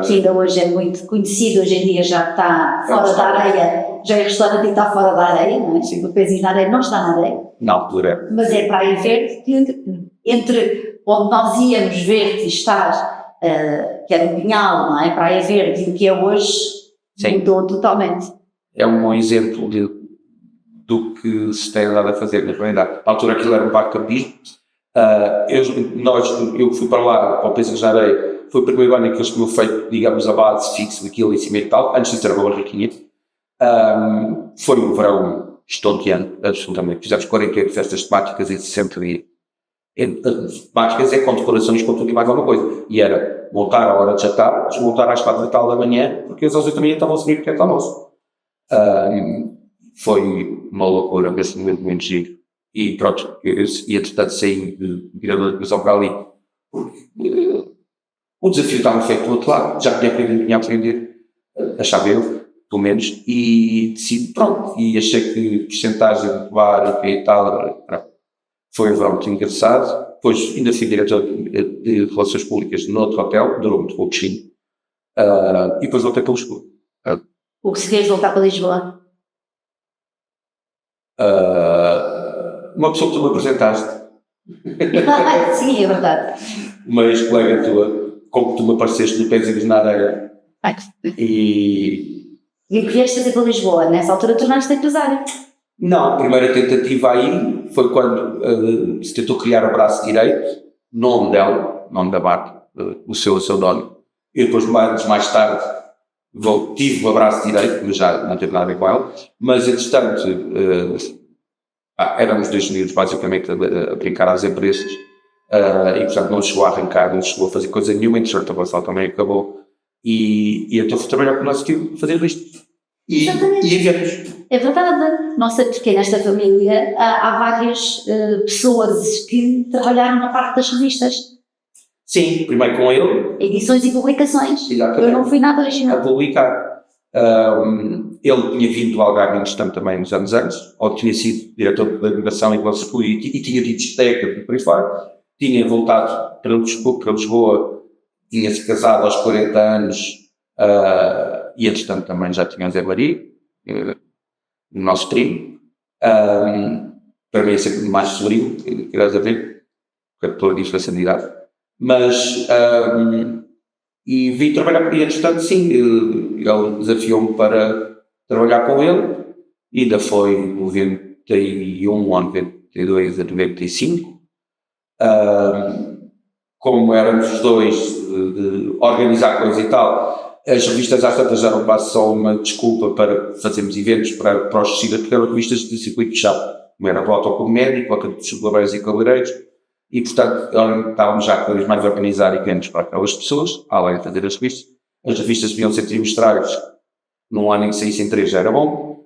que ainda hoje é muito conhecido, hoje em dia já está fora da areia, já é restaurante e está fora da areia, não é? Sim. O Pezinhos na Areia não está na areia. Na altura é. Mas é Praia Verde, entre onde nós íamos ver-te estar, que era um Pinhal, não é? Praia Verde, e o que é hoje, sim, mudou totalmente. É um bom exemplo do que se tem andado a fazer na realidade. Na altura aquilo era um parque campismo. Eu fui para lá, para o Pezinhos na Areia, foi o primeiro ano em que eles tinham feito, digamos, a base fixa daquilo em cima e tal, antes de ter uma barraquinha. Foi um verão estonteante, absolutamente. Fizemos 48 festas temáticas e sempre temáticas é com decorações, com tudo e mais alguma coisa. E era voltar à hora de jantar, desmontar às 4 da tarde da manhã, porque às 8 da manhã estavam a subir pequeno almoço. Foi uma loucura, nesse momento muito giro. E pronto, e entretanto saí de diretor de educação para ali. O desafio estava feito do outro lado, já tinha aprendido, achava eu, pelo menos, e decidi, pronto, e achei que a porcentagem de bar e tal, foi um verão muito engraçado. Depois ainda fui diretor de relações públicas no outro hotel, durou muito pouquinho, e depois voltei para Lisboa. O que se fez voltar para Lisboa? Uma pessoa que tu me apresentaste. Sim, é verdade. Uma ex-colega tua, com que tu me apareceste no Pezinhos na Areia. E o que vieste fazer para Lisboa? Nessa altura tornaste-te empresário? Não, a primeira tentativa aí foi quando se tentou criar o braço direito, nome dela, nome da marca, o seu dono. E depois, mais tarde, tive o braço direito, mas já não teve nada a ver com ela. Mas, entretanto, éramos 2 unidos basicamente a brincar às empresas, e portanto não chegou a arrancar, não chegou a fazer coisa nenhuma, entretanto a Vassal também acabou, e então fui trabalhar com o nosso tio, fazer isto. E eventos. É verdade, não sei porque nesta família há várias pessoas que trabalharam na parte das revistas. Sim, primeiro com ele. Edições e publicações. Exatamente. Eu não fui nada original. A publicar. Ele tinha vindo do Algarve, entretanto, também nos anos antes, ou tinha sido diretor de animação e relações políticas, e tinha tido discoteca e por aí fora. Tinha voltado para Lisboa, tinha-se casado aos 40 anos, e entretanto também já tinha o Zé Maria, no nosso trio. Para mim é sempre mais sobrinho, queres a ver, pela diferença de idade. Mas, e vim trabalhar com ele, entretanto, sim, ele desafiou-me para trabalhar com ele, e ainda foi 91, 92 a 95. Como éramos os dois de organizar coisa e tal, as revistas às tantas já não passam só uma desculpa para fazermos eventos para os descidas, porque eram revistas de circuito fechado, como era Volta ao Comédio, Volta dos Chulaveiros e Cabeleireiros, e portanto estávamos já cada vez mais a organizar eventos para aquelas pessoas, além de fazer as revistas. As revistas deviam ser trimestrais, num ano em que saíssem 3 já era bom.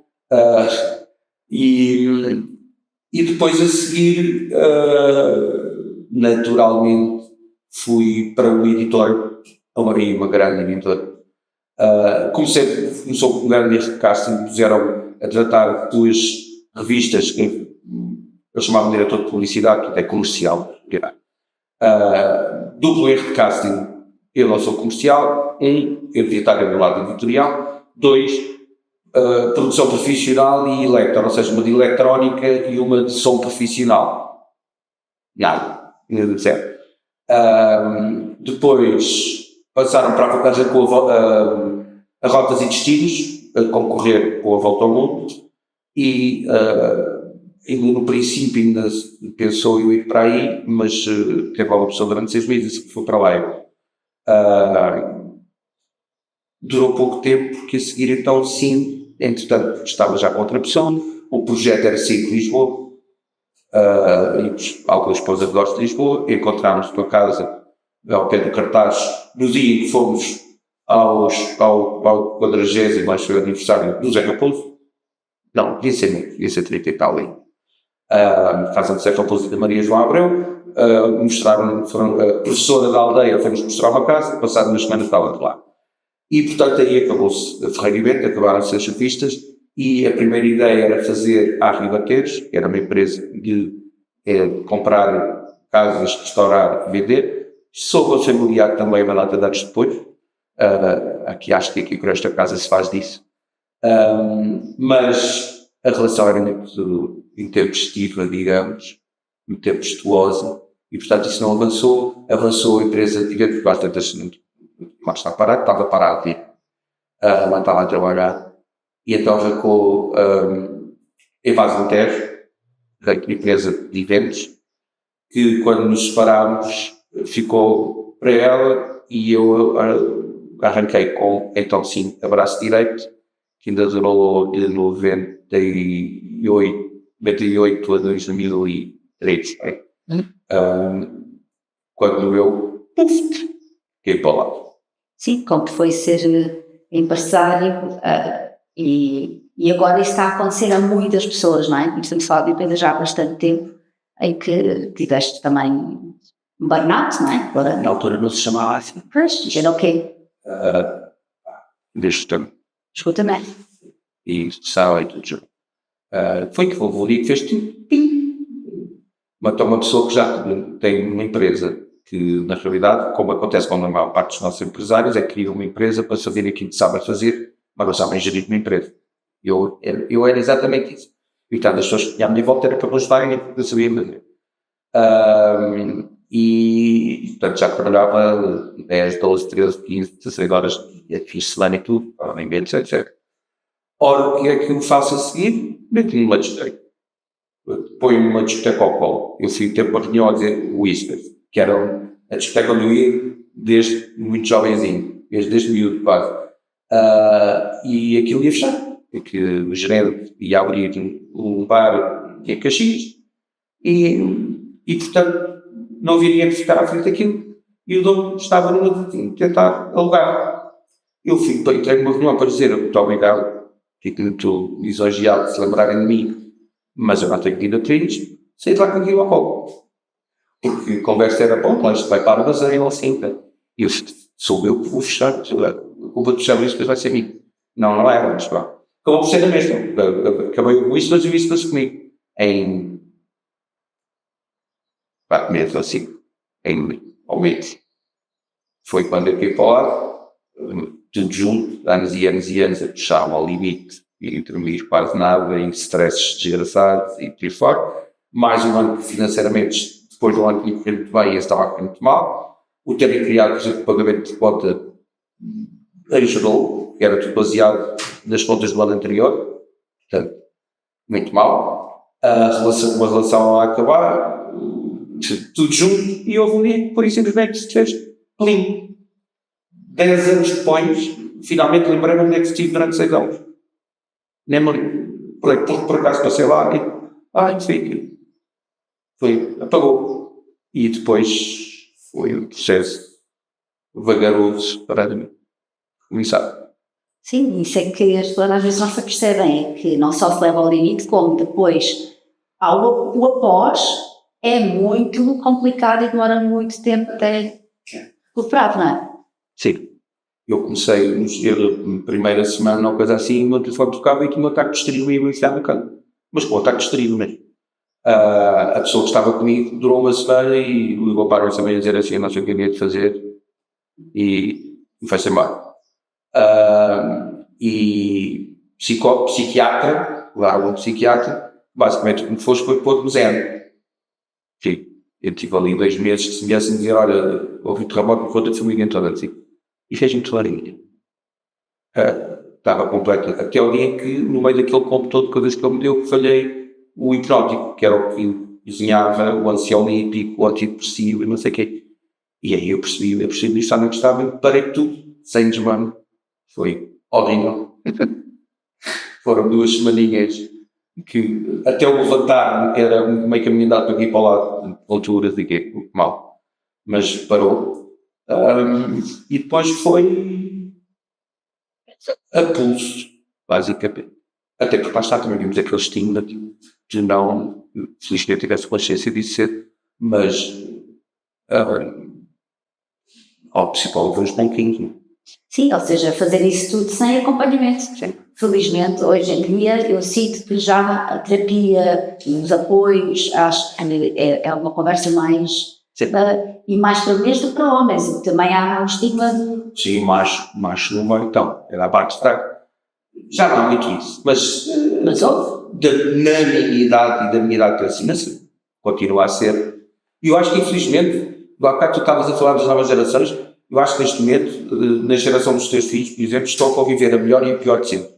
E depois a seguir, naturalmente, fui para o editor, uma grande editora. Começou com um grande casting, puseram a tratar 2 revistas que eu chamava de diretor de publicidade, que é comercial. Duplo erro de casting, eu não sou comercial. Eu devia estar do lado editorial. 2, produção profissional e electro, ou seja, uma de eletrónica e uma de som profissional. Nada, certo. Depois passaram para a vantagem com a Rotas e Destinos, a concorrer com a Volta ao Mundo, e no princípio ainda pensou eu ir para aí, mas teve uma opção durante 6 meses que foi para lá. Durou pouco tempo, porque a seguir então sim, entretanto estava já com outra pessoa, o projeto era sair de Lisboa, e algumas esposas de Lisboa, encontramos-nos na casa ao pé do cartaz no dia em que fomos ao 40º aniversário do Zé Raposo. Não, devia ser 30 e tal aí. Casa do Zé Raposo e da Maria João Abreu, mostraram, a professora da aldeia foi-nos mostrar uma casa, passado umas semanas estava de lá. E portanto aí acabou-se a Ferreira e Bento, acabaram-se as chapistas, e a primeira ideia era fazer a Ribaqueiros, que era uma empresa de comprar casas, restaurar e vender. Sou familiar também uma data de anos depois. Aqui acho que aqui com esta casa se faz disso. Mas a relação era muito intempestiva, digamos, muito tempestuosa, e portanto isso não avançou a empresa, tivemos bastante, mas estava parado, não estava a trabalhar, e então arrancou Evasão Tejo, da empresa de eventos, que quando nos separámos ficou para ela, e eu arranquei com, então sim, Abraço Direito, que ainda durou de 98 a 2003, quando eu, fiquei para lá. Sim, como foi ser empresário, e agora isso está a acontecer a muitas pessoas, não é? E estamos a falar de empresa já há bastante tempo, em que tiveste também um burnout, não é? Agora, Na altura não se chamava assim. pois, era o quê? Desde tempo. Escuta-me. E sal e tudo. Foi que o ali que fez tudo. Matou uma pessoa que já tem uma empresa, que na realidade, como acontece com a maior parte dos nossos empresários, é que criam uma empresa para fazer aquilo que sabem fazer, mas não sabem gerir uma empresa. Eu era exatamente isso. E portanto, as pessoas que tinham à minha volta era para ajudar e eu sabia fazer. E portanto já trabalhava 10, 12, 13, 15, 16 horas, fiz semana e tudo, nem bem, etc. Ora, o que é que eu faço a seguir? Meti-me numa discoteca. Põe-me uma discoteca ao colo. Eu fui ter uma reunião a dizer o Whisper, que era a discoteca onde eu ia desde muito jovenzinho, desde miúdo quase. E aquilo ia fechar, porque o gerente ia abrir um bar em Caxias e portanto não viria ficar à frente daquilo, e o dono estava numa de tentar alugar. Eu entrei numa reunião para dizer muito obrigado, fico muito lisonjeado de se lembrarem de mim, mas eu não tenho tido a ter isto, saí de lá com aquilo ao colo. Porque a conversa era, bom, mas vai para a armazém ou assim. E eu sou eu que vou fechar, a culpa de fechar isso depois vai ser mim. Não é, mas pá. Acabou por ser a mesma. Acabei o Whistlas e o Whistlas comigo. Em 4 meses ou 5. Ao mês. Foi quando eu fui para lá, tudo junto, anos e anos e anos, a puxar ao limite e dormir quase nada, em stresses desgraçados e por aí fora. Mais um ano que financeiramente, depois do ano que me correu muito bem, esse estava a correr muito mal. O terem criado, por exemplo, o pagamento de conta ajudou, era tudo baseado nas contas do ano anterior, portanto, muito mal. Uma relação a acabar, tudo junto, e houve um dia que, por isso, simplesmente se fez limpo. 10 anos depois, finalmente lembrei-me onde é que estive durante 6 anos. Nem me lembro. Por acaso passei lá e, enfim, apagou. E depois foi um processo vagaroso para começar. Sim, isso é que as pessoas às vezes não se apercebem, é que não só se leva ao limite, como depois o após é muito complicado e demora muito tempo até recuperar, não é? Sim. Eu comecei na primeira semana ou coisa assim, o meu telefone tocava e que o meu ataque de histeria ia iniciar na cama. Mas com o ataque de histeria mesmo. A pessoa que estava comigo durou uma semana e ligou para a também a dizer assim, não sei o que havia de fazer e foi-se embora. E psiquiatra, lá um psiquiatra, basicamente o que me fez foi pôr-me zero. Sim. Eu tive ali 2 meses que se viessem dizer, olha, houve um terremoto por conta da família toda, assim. E fez-me clarinho. Estava completo. Até o dia em que, no meio daquele computador de coisas que ele me deu, falhei o hipnótico, que era o que desenhava o ansiolítico, o antidepressivo e não sei o quê. E aí eu percebi isto à noite estava e parei tudo, sem desmame. Foi horrível. Foram 2 semaninhas que até eu levantar era meio caminho andado para aqui para o lado, de alturas e quê, mal. Mas parou. E depois foi a pulso, basicamente. Até porque lá está, também vimos aquele estigma de não, felizmente eu tivesse consciência disso cedo, mas ao psicólogo uns pouquinhos. Sim, ou seja, fazer isso tudo sem acompanhamento. Sim. Felizmente, hoje em dia, eu sinto que já a terapia, os apoios, acho que é uma conversa mais e mais para mulheres do que para homens. E também há um estigma de... Sim, macho no meio, então, era a parte fraca. Já não há muito isso, mas na minha idade e da minha idade para cima, sim, continua a ser. E eu acho que, infelizmente, há bocado tu estavas a falar das novas gerações, eu acho que neste momento, na geração dos teus filhos, por exemplo, estão a conviver a melhor e a pior de sempre.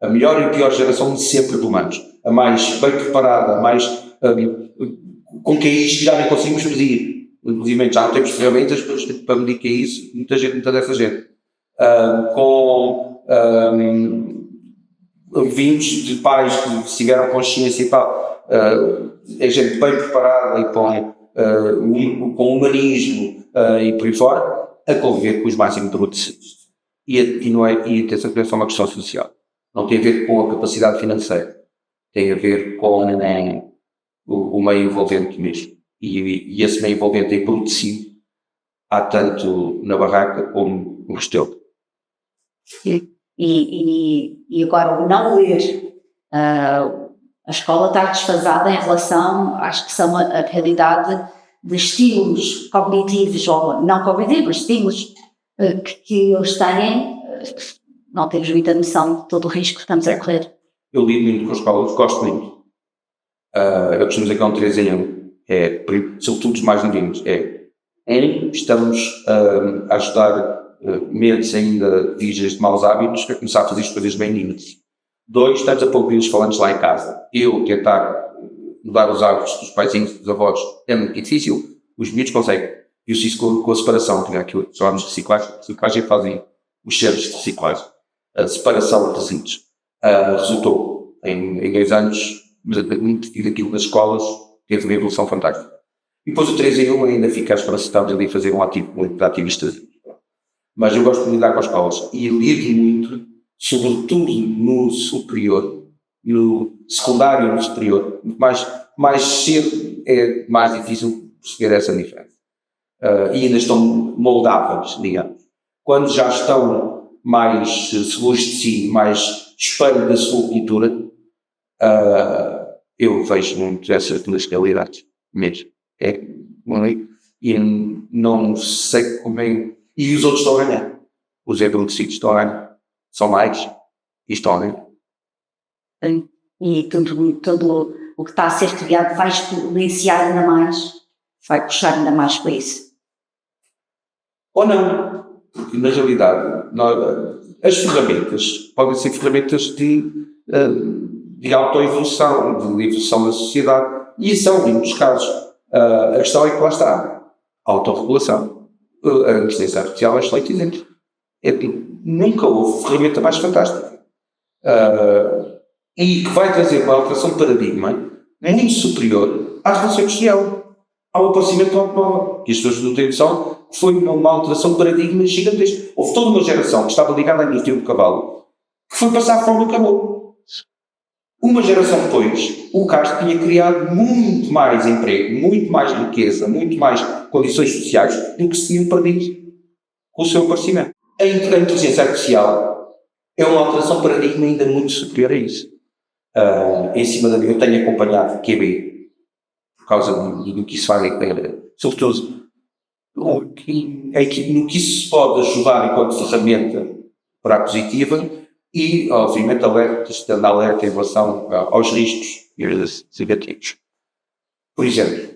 A melhor e a pior geração de sempre de humanos. A mais bem preparada, a mais com quem isto já nem conseguimos medir. Inclusive já não temos ferramentas para medir que é isso, muita dessa gente. Vindos de pais que tiveram consciência e tal, é gente bem preparada e com humanismo e por aí fora, a conviver com os mais embrutecidos. E atenção que é só uma questão social. Não tem a ver com a capacidade financeira. Tem a ver com o meio envolvente mesmo. E esse meio envolvente é embrutecido, há tanto na barraca como no restelo. E agora o não ler. A escola está desfasada em relação, acho que são a realidade de estímulos cognitivos, ou não cognitivos, estímulos que eles têm. Não temos muita noção de todo o risco que estamos a correr. Eu lido muito com as escolas, gosto muito. Eu costumo dizer que é um 3 em 1. Sobretudo os mais novinhos. Estamos a ajudar mentes ainda vígeis de maus hábitos a começar a fazer as coisas bem lindas. 2, estamos a pôr os falantes lá em casa. Eu tentar mudar os hábitos dos paizinhos, dos avós, é muito difícil. Os miúdos conseguem. E isso com a separação, que é aquilo que chamamos de reciclagem. Reciclagem fazem os centros de reciclagem. A separação de resíduos. Resultou em 10 anos, aquilo nas escolas teve uma evolução fantástica. E depois o 3 em 1 ainda fica capacitado ali a fazer um ativista. Mas eu gosto de lidar com as escolas e lido muito, sobretudo no superior, no secundário e no superior. Mais cedo é mais difícil perceber essa diferença. E ainda estão moldáveis, digamos. Quando já estão mais seguros de si, mais espelho da sua cultura, eu vejo muito essas duas realidades mesmo. E não sei como é. E os outros estão a ganhar. Os envelhecidos estão a ganhar. São mais e estão a ganhar. E tudo o que está a ser criado vai exponenciar ainda mais, vai puxar ainda mais para isso. Ou não. Porque na realidade as ferramentas podem ser ferramentas de autoevolução, de evolução da sociedade. E são, em muitos casos. A questão é que lá está. A autorregulação. A inteligência artificial é excelente exemplo. Nunca houve ferramenta mais fantástica. E que vai trazer uma alteração de paradigma muito superior à revolução industrial. Ao aparecimento do automóvel. Que as pessoas não têm noção foi uma alteração de paradigma gigantesca. Houve toda uma geração que estava ligada à indústria do cavalo que foi passar fome e acabou. Uma geração depois, o Castro tinha criado muito mais emprego, muito mais riqueza, muito mais condições sociais do que se tinham perdido com o seu aparecimento. A inteligência artificial é uma alteração de paradigma ainda muito superior a isso. Em cima eu tenho acompanhado o QB por causa do que isso faz, sobretudo no que isso se pode ajudar enquanto ferramenta para a positiva e, obviamente, dando alerta em relação aos riscos negativos. Por exemplo,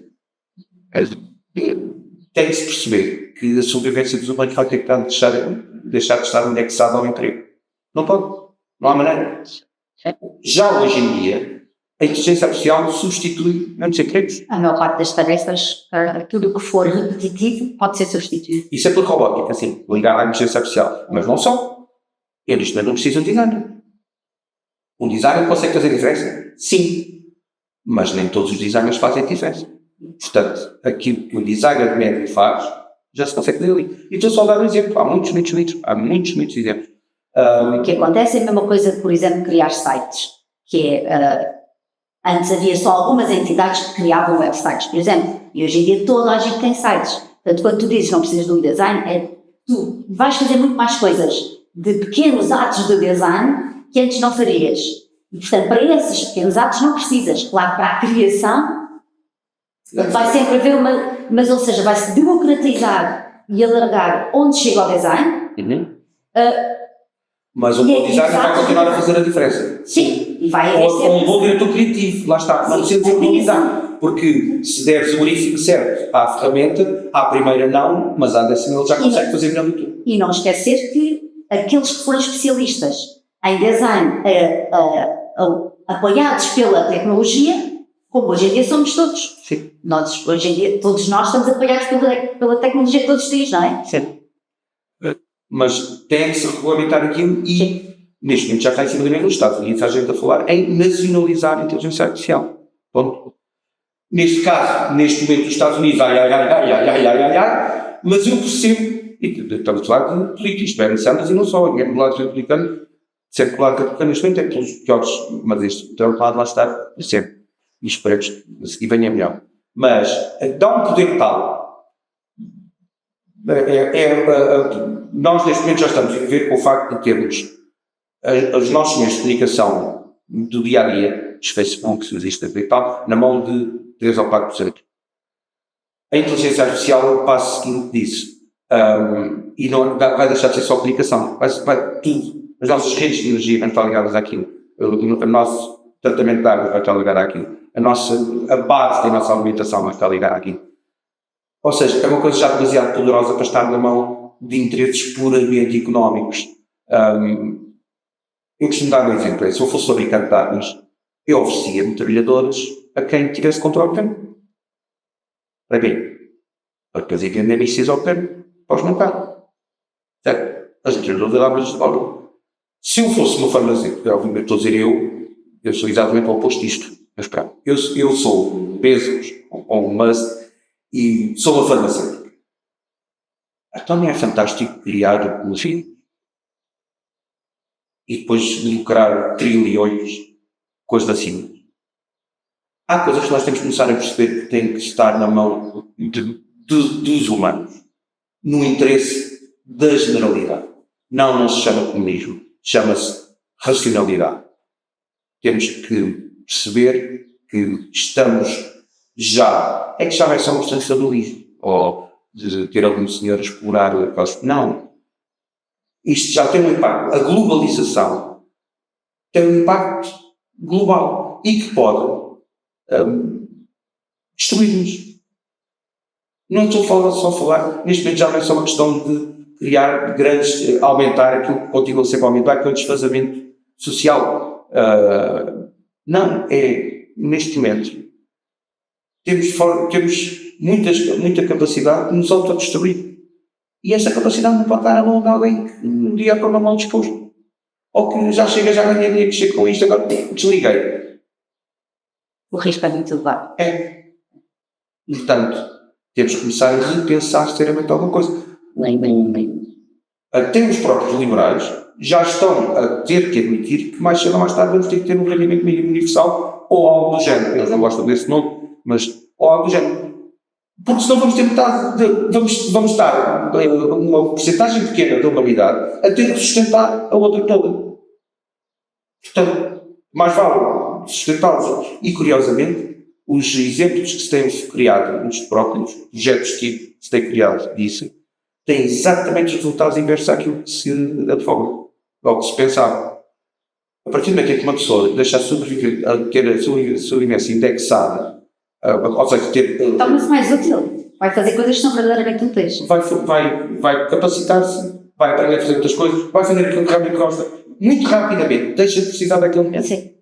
tem que se perceber que a sobrevivência dos humanos vai ter que deixar de estar anexada ao emprego. Não pode. Não há maneira. Já hoje em dia, a inteligência artificial substitui muitos empregos. A maior parte das tarefas, tudo o que for repetitivo, pode ser substituído. Isso é por robótica, assim, ligado à inteligência artificial. Mas não só. Eles também não precisam de designer. Um designer consegue fazer diferença? Sim. Mas nem todos os designers fazem diferença. Portanto, aquilo que o designer médio faz, já se consegue fazer ali. E estou só a dar um exemplo. Há muitos exemplos. O que acontece é a mesma coisa, por exemplo, criar sites. Que é, antes havia só algumas entidades que criavam websites, por exemplo. E hoje em dia toda a gente tem sites. Portanto, quando tu dizes que não precisas de um design, tu vais fazer muito mais coisas de pequenos atos de design que antes não farias. E, portanto, para esses pequenos atos não precisas. Claro, para a criação, vai sempre haver mas, ou seja, vai-se democratizar e alargar onde chega o design. Mas o bom design vai continuar a fazer a diferença. Sim, e vai ou um bom diretor criativo, lá está. Não precisa ser um bom design. Porque se deres o briefing certo à ferramenta, à primeira não, mas à décima ele já consegue fazer melhor do que tu. E não esquecer que aqueles que foram especialistas em design apoiados pela tecnologia, como hoje em dia somos todos. Sim. Hoje em dia, todos nós estamos apoiados pela tecnologia todos os dias, não é? Sim. Mas tem que se regulamentar aquilo e, sim, neste momento já está em cima do meio dos Estados Unidos, há gente a falar em nacionalizar a inteligência artificial. Ponto. Neste caso, neste momento, os Estados Unidos, mas eu percebo, e estamos a falar de políticos, Bernie Sanders e não só, é do lado republicano, sempre que o lado republicano neste momento é pelos piores, mas este Trump lá está sempre. E esperemos que venha melhor. Mas dá um poder tal. Nós neste momento já estamos a viver com o facto de termos os nossos meios de comunicação do dia a dia, os Facebook, os Instagram e tal, na mão de 3 ou 4%. A inteligência artificial é o passo seguinte disso. E não vai deixar de ser só comunicação. Vai tudo. As nossas redes de energia vão estar ligadas àquilo. O nosso tratamento de água vai estar ligado àquilo. A base da nossa alimentação vai estar ligada àquilo. Ou seja, é uma coisa já demasiado poderosa para estar na mão de interesses puramente económicos. Eu costumo dar um exemplo. Se eu fosse fabricante de armas, eu oferecia metralhadoras a quem tivesse controle ao câmbio. Para quê? Para depois ir vender mísseis ao câmbio para os montar. Certo? As metralhadoras de armas de bola. Se eu fosse uma farmacêutica, obviamente estou a dizer eu sou exatamente o oposto disto. Mas pronto, eu sou Bezos ou Musk e sou uma farmacêutica. Então não é fantástico criar um filho e depois lucrar trilhões com as vacinas. Há coisas que nós temos que começar a perceber que têm que estar na mão dos humanos, no interesse da generalidade. Não se chama comunismo, chama-se racionalidade. Temos que perceber que estamos já vai ser uma questão de feudalismo, ou de ter algum senhor a explorar a coisa. Não. Isto já tem um impacto. A globalização tem um impacto global e que pode destruir-nos. Não estou só a falar, neste momento já não é só uma questão de criar grandes, aumentar aquilo que continua sempre a aumentar, que é o desfazamento social. Não, neste momento temos muita capacidade de nos autodestruir. E essa capacidade não pode estar na mão de alguém que um dia com uma mão disposto. Ou que já ganhei dinheiro, que chega com isto, agora desliguei. O risco é muito elevado. Portanto, Temos que começar a repensar seriamente alguma coisa. Bem. Até os próprios liberais já estão a ter que admitir que mais cedo ou mais tarde vamos ter que ter um rendimento mínimo universal ou algo do género. Eles não gostam desse nome, mas ou algo do género. Porque senão vamos ter vamos estar uma porcentagem pequena da humanidade a ter que sustentar a outra toda. Portanto, mais vale sustentá-los. E, curiosamente, os exemplos que se têm criado nos próprios projetos que se têm criado disso têm exatamente os resultados inversos àquilo que se advoga, ou que se pensava. A partir do momento em que uma pessoa deixa ter a sua sobrevivência indexada, ou seja, torna-se mais útil. Vai fazer coisas que são verdadeiramente úteis. Vai capacitar-se, vai aprender a fazer outras coisas, vai fazer aquilo que realmente gosta, muito rapidamente, deixa de precisar daquele momento. Sim.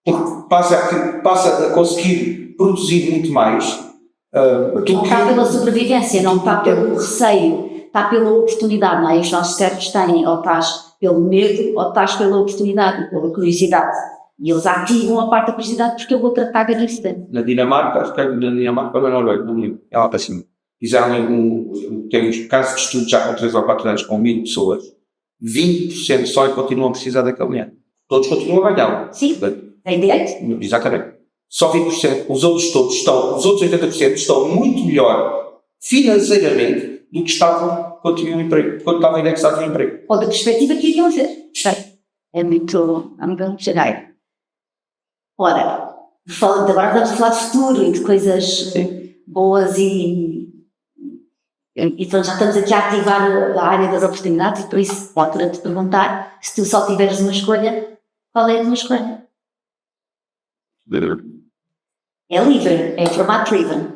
Porque passa a conseguir produzir muito mais. Não está pela sobrevivência, não está pelo receio, está pela oportunidade, não é? Os nossos cérebros têm, ou estás pelo medo, ou estás pela oportunidade, pela curiosidade. E eles ativam a parte da curiosidade porque o outro ataca nisso. Na Dinamarca, acho que é na Dinamarca ou na Noruega, não me lembro, é lá para cima. Fizeram tem uns casos de estudo já com 3 ou 4 anos, com 1000 pessoas, 20% só e continuam a precisar daquele dinheiro. Todos continuam a ganhar. Sim, tem direito. Exatamente. Só 20%, os outros 80% estão muito melhor financeiramente do que estavam quando tinham um emprego, quando estavam indexados no emprego. Ou da perspectiva que iriam ser. É muito chegar. Ora, agora estamos a falar de futuro e de coisas boas e então já estamos aqui a ativar a área das oportunidades e por isso pode te perguntar se tu só tiveres uma escolha, qual é a tua escolha? É livre, é em formato livre.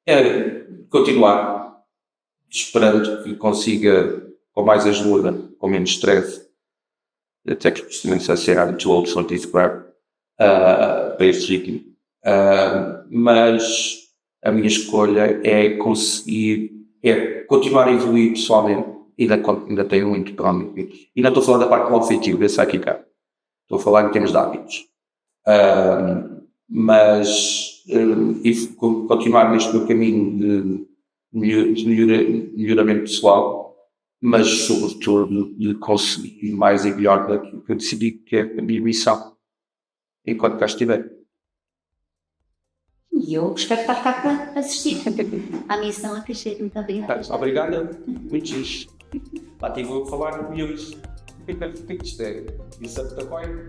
É continuar esperando que consiga, com mais ajuda, com menos stress, até que precisamente a ser I'm too old for this crap, para este ritmo. Mas a minha escolha é continuar a evoluir pessoalmente. Ainda tenho muito para mim. E não estou a falar da parte do objetivo, esse aqui cá. Estou a falar em termos de hábitos. Mas continuar neste meu caminho de melhoramento pessoal, mas sobretudo de conseguir mais e melhor daquilo que eu decidi que é a minha missão, enquanto cá estiver. E eu espero estar cá para assistir à missão a crescer. Muito obrigada. Obrigado, muito giros. Lá tive a falar com eles. Isto é, isso é muita coisa.